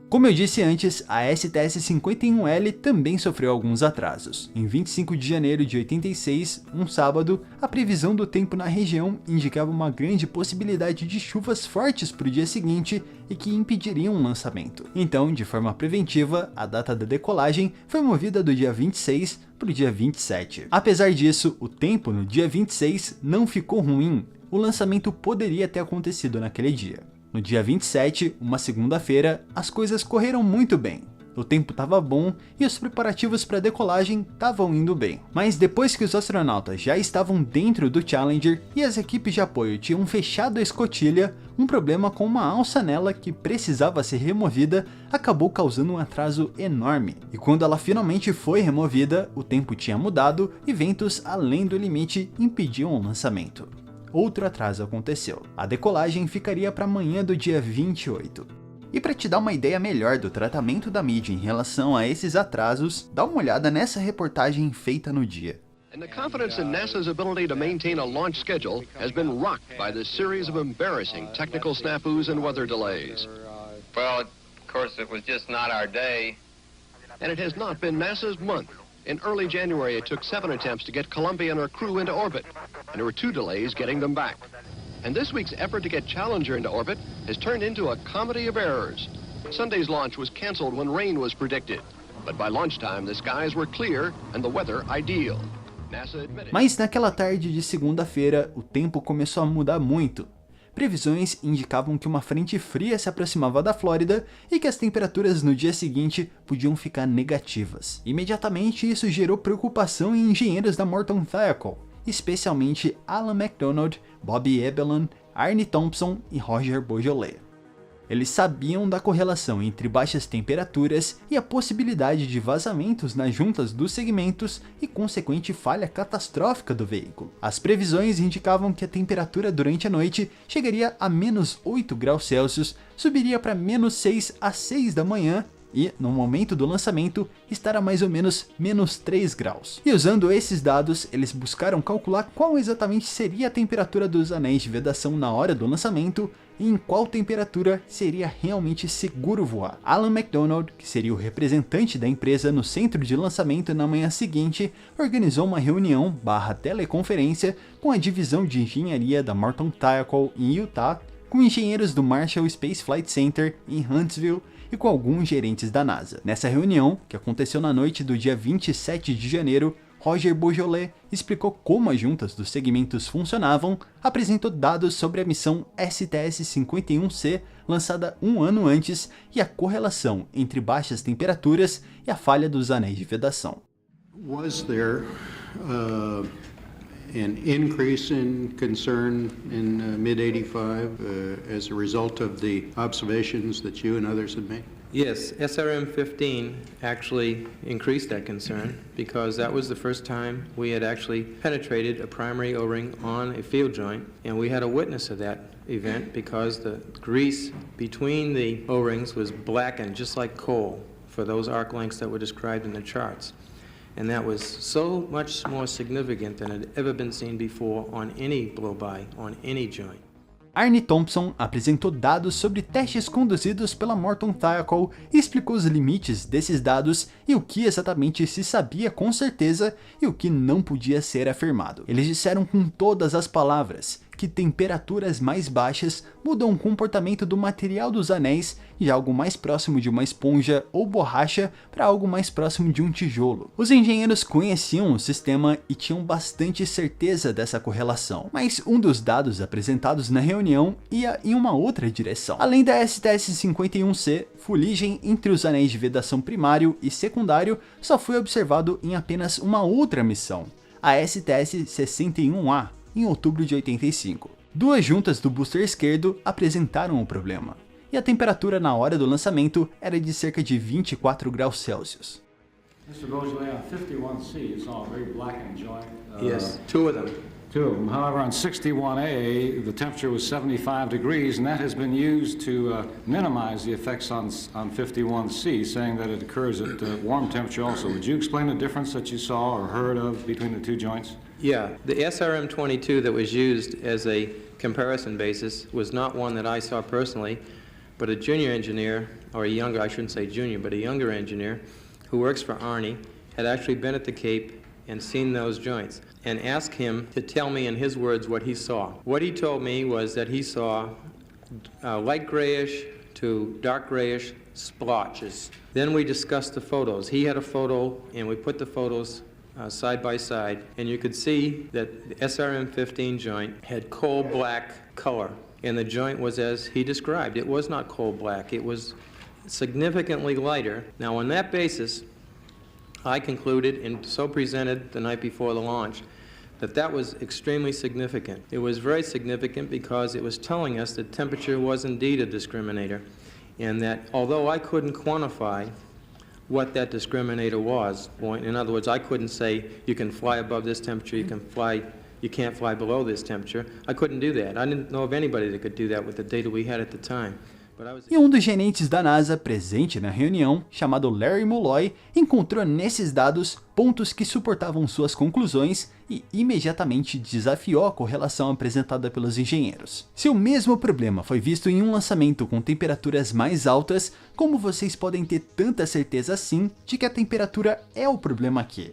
Como eu disse antes, a STS-51L também sofreu alguns atrasos. Em 25 de janeiro de 86, um sábado, a previsão do tempo na região indicava uma grande possibilidade de chuvas fortes para o dia seguinte e que impediriam um lançamento. Então, de forma preventiva, a data da decolagem foi movida do dia 26 para o dia 27. Apesar disso, o tempo no dia 26 não ficou ruim. O lançamento poderia ter acontecido naquele dia. No dia 27, uma segunda-feira, as coisas correram muito bem. O tempo estava bom e os preparativos para a decolagem estavam indo bem. Mas depois que os astronautas já estavam dentro do Challenger e as equipes de apoio tinham fechado a escotilha, um problema com uma alça nela que precisava ser removida acabou causando um atraso enorme. E quando ela finalmente foi removida, o tempo tinha mudado e ventos além do limite impediam o lançamento. Outro atraso aconteceu. A decolagem ficaria para amanhã do dia 28. E para te dar uma ideia melhor do tratamento da mídia em relação a esses atrasos, dá uma olhada nessa reportagem feita no dia. And the confidence in NASA's ability to maintain a launch schedule has been rocked by this series of embarrassing technical snafus and weather delays. Well, of course, it was just not our day. And it has not been NASA's month. In early January, it took 7 attempts to get Columbia and her crew into orbit, and there were 2 delays getting them back. And this week's effort to get Challenger into orbit has turned into a comedy of errors. Sunday's launch was canceled when rain was predicted, but by lunchtime the skies were clear and the weather ideal. Mas naquela tarde de segunda-feira, o tempo começou a mudar muito. Previsões indicavam que uma frente fria se aproximava da Flórida e que as temperaturas no dia seguinte podiam ficar negativas. Imediatamente isso gerou preocupação em engenheiros da Morton Thiokol, especialmente Alan MacDonald, Bobby Ebelan, Arne Thompson e Roger Beaujolais. Eles sabiam da correlação entre baixas temperaturas e a possibilidade de vazamentos nas juntas dos segmentos e consequente falha catastrófica do veículo. As previsões indicavam que a temperatura durante a noite chegaria a menos 8 graus Celsius, subiria para menos 6 às 6 da manhã e, no momento do lançamento, estará mais ou menos menos 3 graus. E usando esses dados, eles buscaram calcular qual exatamente seria a temperatura dos anéis de vedação na hora do lançamento e em qual temperatura seria realmente seguro voar. Alan MacDonald, que seria o representante da empresa no centro de lançamento na manhã seguinte, organizou uma reunião / teleconferência com a divisão de engenharia da Morton Thiokol em Utah, com engenheiros do Marshall Space Flight Center em Huntsville e com alguns gerentes da NASA. Nessa reunião, que aconteceu na noite do dia 27 de janeiro, Roger Beaujolais explicou como as juntas dos segmentos funcionavam, apresentou dados sobre a missão STS-51C lançada um ano antes e a correlação entre baixas temperaturas e a falha dos anéis de vedação. Was there an increase in concern in mid-85 as a result of the observations that you and others had made? Yes, SRM-15 actually increased that concern because that was the first time we had actually penetrated a primary O-ring on a field joint, and we had a witness of that event because the grease between the O-rings was blackened just like coal for those arc lengths that were described in the charts. And that was so much more significant than had ever been seen before on any blow-by, on any joint. Arne Thompson apresentou dados sobre testes conduzidos pela Morton Thiokol e explicou os limites desses dados e o que exatamente se sabia com certeza e o que não podia ser afirmado. Eles disseram com todas as palavras que temperaturas mais baixas mudam o comportamento do material dos anéis de algo mais próximo de uma esponja ou borracha para algo mais próximo de um tijolo. Os engenheiros conheciam o sistema e tinham bastante certeza dessa correlação, mas um dos dados apresentados na reunião ia em uma outra direção. Além da STS-51C, fuligem entre os anéis de vedação primário e secundário só foi observado em apenas uma outra missão, a STS-61A, em outubro de 85. Duas juntas do booster esquerdo apresentaram o problema, e a temperatura na hora do lançamento era de cerca de 24 graus Celsius. Mr. Beaujolais, on 51C, you saw a very blackened joint. Yes, two of them. Two of them. However, on 61A, the temperature was 75 degrees, and that has been used to minimize the effects on 51C, saying that it occurs at warm temperature also. Would you explain the difference that you saw or heard of between the two joints? Yeah, the SRM-22 that was used as a comparison basis was not one that I saw personally, but a junior engineer, or a younger, I shouldn't say junior, but a younger engineer who works for Arne had actually been at the Cape and seen those joints, and asked him to tell me in his words what he saw. What he told me was that he saw light grayish to dark grayish splotches. Then we discussed the photos. He had a photo, and we put the photos side by side, and you could see that the SRM-15 joint had coal black color, and the joint was as he described. It was not coal black. It was significantly lighter. Now, on that basis, I concluded, and so presented the night before the launch, that that was extremely significant. It was very significant because it was telling us that temperature was indeed a discriminator, and that although I couldn't quantify what that discriminator was, in other words, I couldn't say you can fly above this temperature, you can't fly below this temperature. I couldn't do that. I didn't know of anybody that could do that with the data we had at the time. E um dos gerentes da NASA presente na reunião, chamado Larry Mulloy, encontrou nesses dados pontos que suportavam suas conclusões e imediatamente desafiou a correlação apresentada pelos engenheiros. Se o mesmo problema foi visto em um lançamento com temperaturas mais altas, como vocês podem ter tanta certeza assim de que a temperatura é o problema aqui?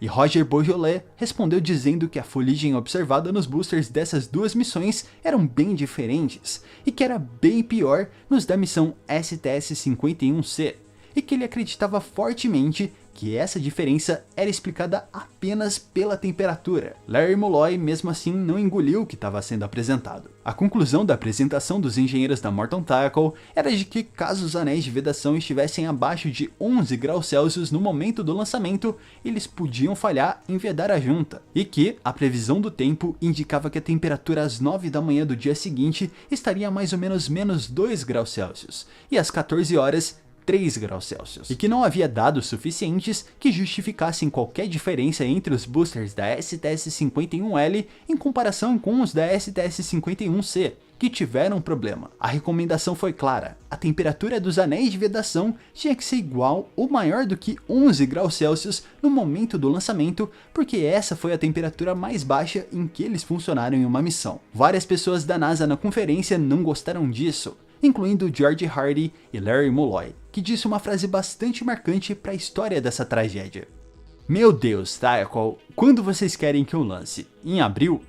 E Roger Boisjoly respondeu dizendo que a fuligem observada nos boosters dessas duas missões eram bem diferentes e que era bem pior nos da missão STS-51C, e que ele acreditava fortemente que essa diferença era explicada apenas pela temperatura. Larry Mulloy mesmo assim não engoliu o que estava sendo apresentado. A conclusão da apresentação dos engenheiros da Morton Tackle era de que caso os anéis de vedação estivessem abaixo de 11 graus Celsius no momento do lançamento, eles podiam falhar em vedar a junta, e que a previsão do tempo indicava que a temperatura às 9 da manhã do dia seguinte estaria mais ou menos menos 2 graus Celsius, e às 14 horas 3 graus Celsius, e que não havia dados suficientes que justificassem qualquer diferença entre os boosters da STS-51L em comparação com os da STS-51C, que tiveram problema. A recomendação foi clara: a temperatura dos anéis de vedação tinha que ser igual ou maior do que 11 graus Celsius no momento do lançamento, porque essa foi a temperatura mais baixa em que eles funcionaram em uma missão. Várias pessoas da NASA na conferência não gostaram disso, incluindo George Hardy e Larry Mulloy, que disse uma frase bastante marcante para a história dessa tragédia. Meu Deus, Tackle, quando vocês querem que eu lance? Em abril?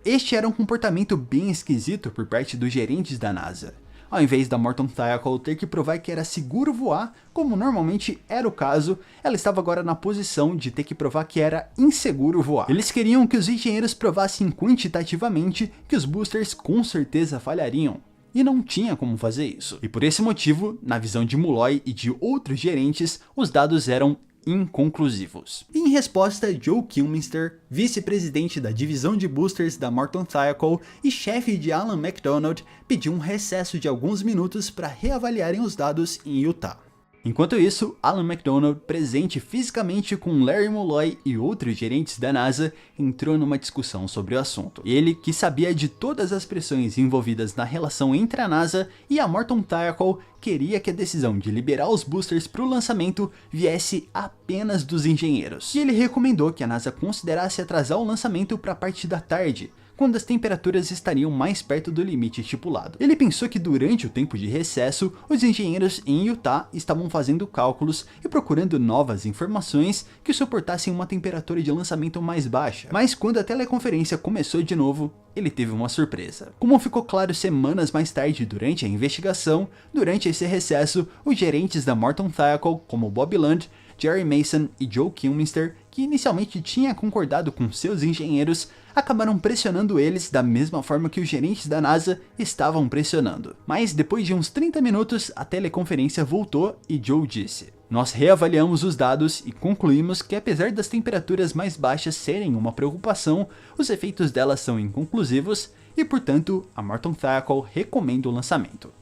Este era um comportamento bem esquisito por parte dos gerentes da NASA. Ao invés da Morton Tackle ter que provar que era seguro voar, como normalmente era o caso, ela estava agora na posição de ter que provar que era inseguro voar. Eles queriam que os engenheiros provassem quantitativamente que os boosters com certeza falhariam, e não tinha como fazer isso. E por esse motivo, na visão de Mulloy e de outros gerentes, os dados eram inconclusivos. Em resposta, Joe Kilminster, vice-presidente da divisão de boosters da Morton Tackle e chefe de Alan McDonald, pediu um recesso de alguns minutos para reavaliarem os dados em Utah. Enquanto isso, Alan McDonald, presente fisicamente com Larry Mulloy e outros gerentes da NASA, entrou numa discussão sobre o assunto. Ele, que sabia de todas as pressões envolvidas na relação entre a NASA e a Morton Tackle, queria que a decisão de liberar os boosters para o lançamento viesse apenas dos engenheiros. E ele recomendou que a NASA considerasse atrasar o lançamento para a parte da tarde, quando as temperaturas estariam mais perto do limite estipulado. Ele pensou que durante o tempo de recesso, os engenheiros em Utah estavam fazendo cálculos e procurando novas informações que suportassem uma temperatura de lançamento mais baixa. Mas quando a teleconferência começou de novo, ele teve uma surpresa. Como ficou claro semanas mais tarde durante a investigação, durante esse recesso, os gerentes da Morton Tackle, como Bob Lund, Jerry Mason e Joe Kilminster, que inicialmente tinha concordado com seus engenheiros, acabaram pressionando eles da mesma forma que os gerentes da NASA estavam pressionando. Mas depois de uns 30 minutos, a teleconferência voltou e Joe disse: "Nós reavaliamos os dados e concluímos que apesar das temperaturas mais baixas serem uma preocupação, os efeitos delas são inconclusivos e, portanto, a Morton Tackle recomenda o lançamento."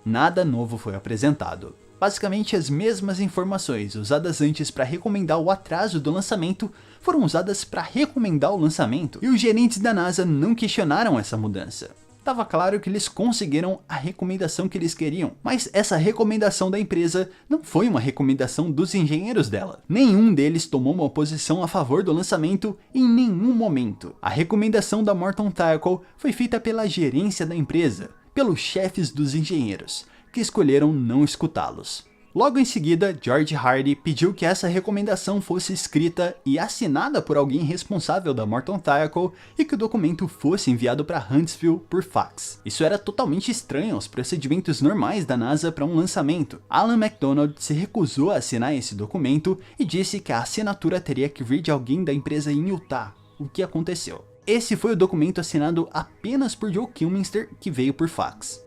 Nada novo foi apresentado. Basicamente, as mesmas informações usadas antes para recomendar o atraso do lançamento foram usadas para recomendar o lançamento, e os gerentes da NASA não questionaram essa mudança. Tava claro que eles conseguiram a recomendação que eles queriam, mas essa recomendação da empresa não foi uma recomendação dos engenheiros dela. Nenhum deles tomou uma posição a favor do lançamento em nenhum momento. A recomendação da Morton Tackle foi feita pela gerência da empresa, pelos chefes dos engenheiros, que escolheram não escutá-los. Logo em seguida, George Hardy pediu que essa recomendação fosse escrita e assinada por alguém responsável da Morton Tackle e que o documento fosse enviado para Huntsville por fax. Isso era totalmente estranho aos procedimentos normais da NASA para um lançamento. Alan McDonald se recusou a assinar esse documento e disse que a assinatura teria que vir de alguém da empresa em Utah, o que aconteceu. Esse foi o documento assinado apenas por Joe Kilminster, que veio por fax.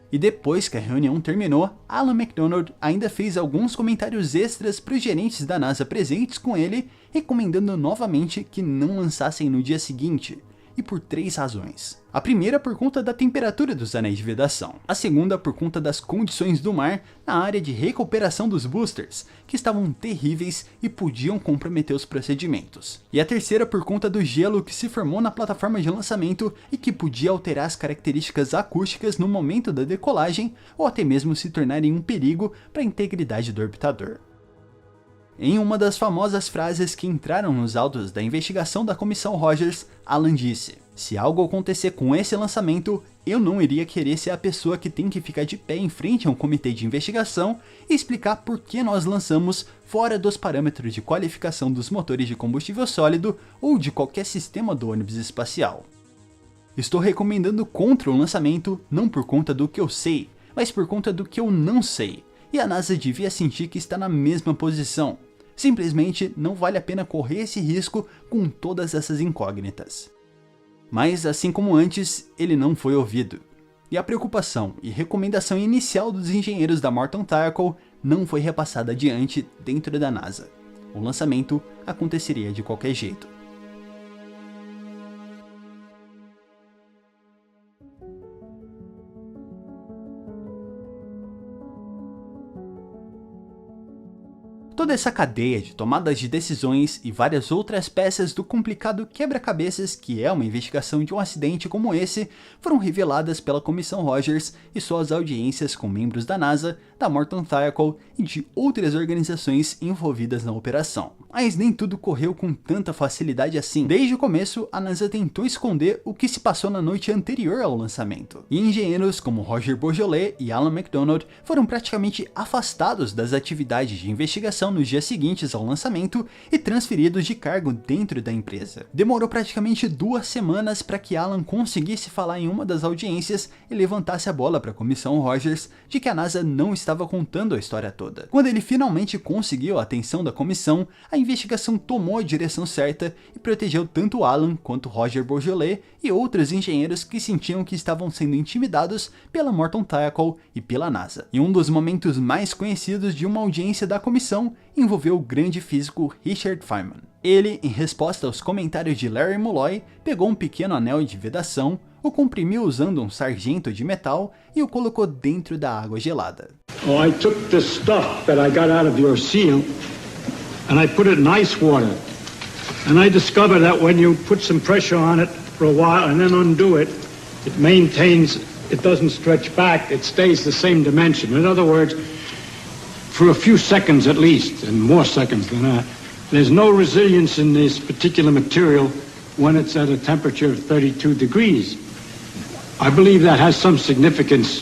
E depois que a reunião terminou, Alan McDonald ainda fez alguns comentários extras para os gerentes da NASA presentes com ele, recomendando novamente que não lançassem no dia seguinte, e por 3 razões. A primeira por conta da temperatura dos anéis de vedação, a segunda por conta das condições do mar na área de recuperação dos boosters, que estavam terríveis e podiam comprometer os procedimentos, e a terceira por conta do gelo que se formou na plataforma de lançamento e que podia alterar as características acústicas no momento da decolagem ou até mesmo se tornarem um perigo para a integridade do orbitador. Em uma das famosas frases que entraram nos autos da investigação da Comissão Rogers, Alan disse: "Se algo acontecer com esse lançamento, eu não iria querer ser a pessoa que tem que ficar de pé em frente a um comitê de investigação e explicar por que nós lançamos fora dos parâmetros de qualificação dos motores de combustível sólido ou de qualquer sistema do ônibus espacial. Estou recomendando contra o lançamento não por conta do que eu sei, mas por conta do que eu não sei, e a NASA devia sentir que está na mesma posição. Simplesmente não vale a pena correr esse risco com todas essas incógnitas." Mas, assim como antes, ele não foi ouvido. E a preocupação e recomendação inicial dos engenheiros da Morton Tackle não foi repassada adiante dentro da NASA. O lançamento aconteceria de qualquer jeito. Toda essa cadeia de tomadas de decisões e várias outras peças do complicado quebra-cabeças que é uma investigação de um acidente como esse foram reveladas pela Comissão Rogers e suas audiências com membros da NASA, da Morton Tackle e de outras organizações envolvidas na operação. Mas nem tudo correu com tanta facilidade assim. Desde o começo, a NASA tentou esconder o que se passou na noite anterior ao lançamento, e engenheiros como Roger Boisjoly e Alan McDonald foram praticamente afastados das atividades de investigação nos dias seguintes ao lançamento e transferidos de cargo dentro da empresa. Demorou praticamente 2 semanas para que Alan conseguisse falar em uma das audiências e levantasse a bola para a Comissão Rogers de que a NASA não estava contando a história toda. Quando ele finalmente conseguiu a atenção da comissão, a investigação tomou a direção certa e protegeu tanto Alan quanto Roger Boisjoly e outros engenheiros que sentiam que estavam sendo intimidados pela Morton Tackle e pela NASA. E um dos momentos mais conhecidos de uma audiência da comissão envolveu o grande físico Richard Feynman. Ele, em resposta aos comentários de Larry Mulloy, pegou um pequeno anel de vedação, o comprimiu usando um sargento de metal e o colocou dentro da água gelada. Oh, I took the stuff that I got out of your seal and I put it in ice water. And I discovered that when you put some pressure on it for a while and then undo it, it maintains, it doesn't stretch back, it stays the same dimension. In other words, for a few seconds at least, and more seconds than that, there's no resilience in this particular material when it's at a temperature of 32 degrees. I believe that has some significance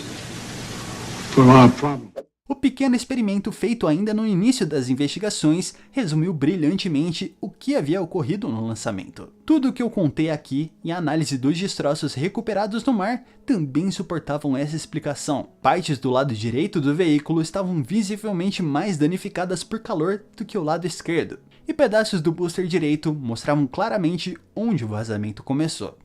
for our problem. O pequeno experimento feito ainda no início das investigações resumiu brilhantemente o que havia ocorrido no lançamento. Tudo o que eu contei aqui e a análise dos destroços recuperados no mar também suportavam essa explicação. Partes do lado direito do veículo estavam visivelmente mais danificadas por calor do que o lado esquerdo, e pedaços do booster direito mostravam claramente onde o vazamento começou.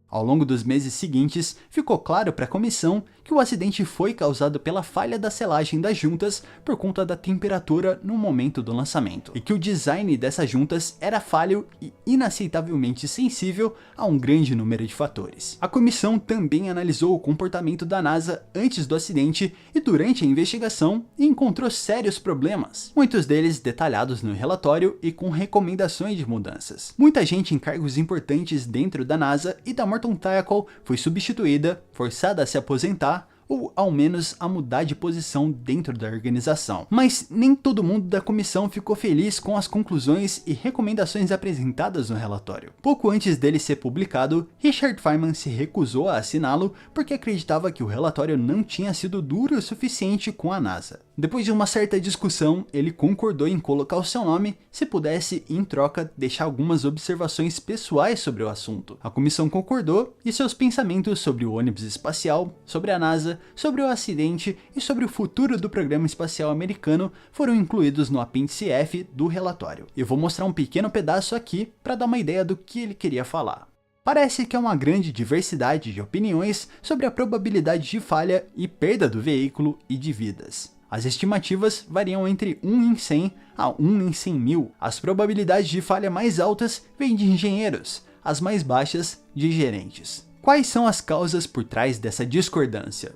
Ao longo dos meses seguintes, ficou claro para a comissão que o acidente foi causado pela falha da selagem das juntas por conta da temperatura no momento do lançamento, e que o design dessas juntas era falho e inaceitavelmente sensível a um grande número de fatores. A comissão também analisou o comportamento da NASA antes do acidente e durante a investigação e encontrou sérios problemas, muitos deles detalhados no relatório e com recomendações de mudanças. Muita gente em cargos importantes dentro da NASA e da Morton Tackle foi substituída, forçada a se aposentar ou ao menos a mudar de posição dentro da organização. Mas nem todo mundo da comissão ficou feliz com as conclusões e recomendações apresentadas no relatório. Pouco antes dele ser publicado, Richard Feynman se recusou a assiná-lo porque acreditava que o relatório não tinha sido duro o suficiente com a NASA. Depois de uma certa discussão, ele concordou em colocar o seu nome se pudesse, em troca, deixar algumas observações pessoais sobre o assunto. A comissão concordou e seus pensamentos sobre o ônibus espacial, sobre a NASA, sobre o acidente e sobre o futuro do programa espacial americano foram incluídos no apêndice F do relatório. Eu vou mostrar um pequeno pedaço aqui para dar uma ideia do que ele queria falar. Parece que há uma grande diversidade de opiniões sobre a probabilidade de falha e perda do veículo e de vidas. As estimativas variam entre 1 em 100 a 1 em 100 mil. As probabilidades de falha mais altas vêm de engenheiros. as mais baixas de gerentes. Quais são as causas por trás dessa discordância?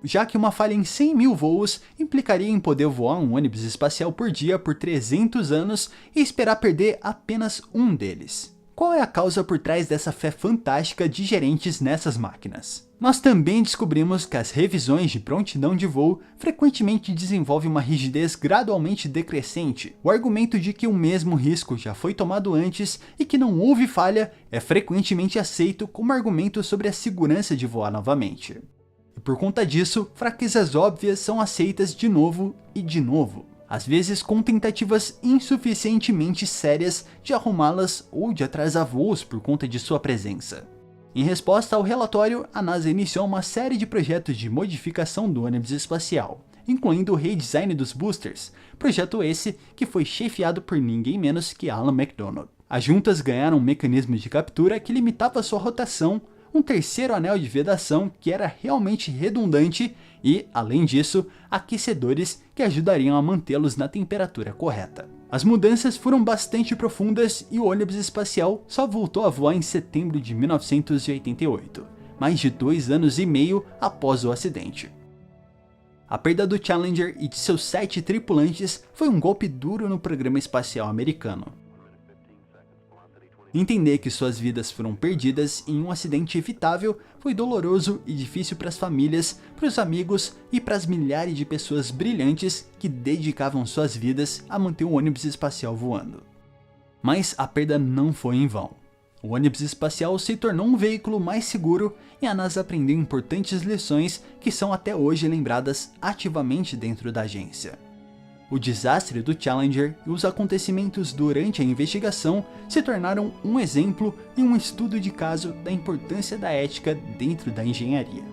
Já que uma falha em 100 mil voos implicaria em poder voar um ônibus espacial por dia por 300 anos e esperar perder apenas um deles. Qual é a causa por trás dessa fé fantástica de gerentes nessas máquinas? Nós também descobrimos que as revisões de prontidão de voo frequentemente desenvolvem uma rigidez gradualmente decrescente. O argumento de que o mesmo risco já foi tomado antes e que não houve falha é frequentemente aceito como argumento sobre a segurança de voar novamente. E por conta disso, fraquezas óbvias são aceitas de novo e de novo, às vezes com tentativas insuficientemente sérias de arrumá-las ou de atrasar voos por conta de sua presença. Em resposta ao relatório, a NASA iniciou uma série de projetos de modificação do ônibus espacial, incluindo o redesign dos boosters, projeto esse que foi chefiado por ninguém menos que Alan McDonald. As juntas ganharam um mecanismo de captura que limitava sua rotação, um terceiro anel de vedação que era realmente redundante e, além disso, aquecedores que ajudariam a mantê-los na temperatura correta. As mudanças foram bastante profundas e o ônibus espacial só voltou a voar em setembro de 1988, mais de 2 anos e meio após o acidente. A perda do Challenger e de seus 7 tripulantes foi um golpe duro no programa espacial americano. Entender que suas vidas foram perdidas em um acidente evitável foi doloroso e difícil para as famílias, para os amigos e para as milhares de pessoas brilhantes que dedicavam suas vidas a manter o ônibus espacial voando. Mas a perda não foi em vão. O ônibus espacial se tornou um veículo mais seguro e a NASA aprendeu importantes lições que são até hoje lembradas ativamente dentro da agência. O desastre do Challenger e os acontecimentos durante a investigação se tornaram um exemplo e um estudo de caso da importância da ética dentro da engenharia.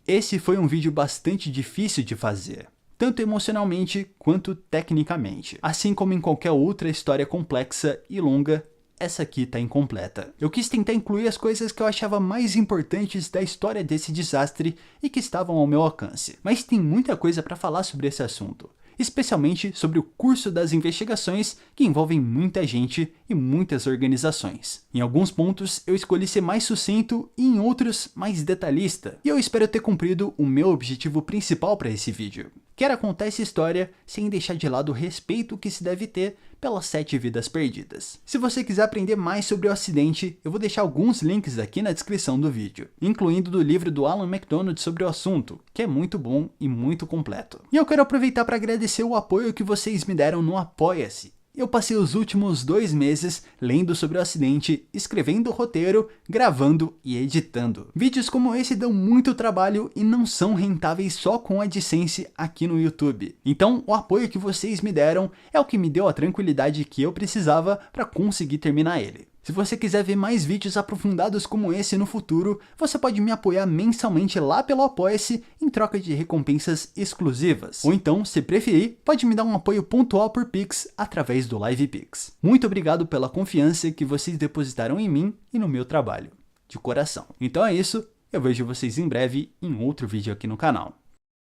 Esse foi um vídeo bastante difícil de fazer, tanto emocionalmente quanto tecnicamente. Assim como em qualquer outra história complexa e longa, essa aqui tá incompleta. Eu quis tentar incluir as coisas que eu achava mais importantes da história desse desastre e que estavam ao meu alcance. Mas tem muita coisa para falar sobre esse assunto, especialmente sobre o curso das investigações que envolvem muita gente e muitas organizações. Em alguns pontos eu escolhi ser mais sucinto e em outros mais detalhista, e eu espero ter cumprido o meu objetivo principal para esse vídeo. Quero contar essa história sem deixar de lado o respeito que se deve ter pelas 7 vidas perdidas. Se você quiser aprender mais sobre o acidente, eu vou deixar alguns links aqui na descrição do vídeo, incluindo do livro do Alan McDonald sobre o assunto, que é muito bom e muito completo. E eu quero aproveitar para agradecer o apoio que vocês me deram no Apoia-se. Eu passei os últimos 2 meses lendo sobre o acidente, escrevendo o roteiro, gravando e editando. Vídeos como esse dão muito trabalho e não são rentáveis só com a AdSense aqui no YouTube. Então o apoio que vocês me deram é o que me deu a tranquilidade que eu precisava para conseguir terminar ele. Se você quiser ver mais vídeos aprofundados como esse no futuro, você pode me apoiar mensalmente lá pelo Apoia-se em troca de recompensas exclusivas. Ou então, se preferir, pode me dar um apoio pontual por Pix através do LivePix. Muito obrigado pela confiança que vocês depositaram em mim e no meu trabalho. De coração. Então é isso, eu vejo vocês em breve em outro vídeo aqui no canal.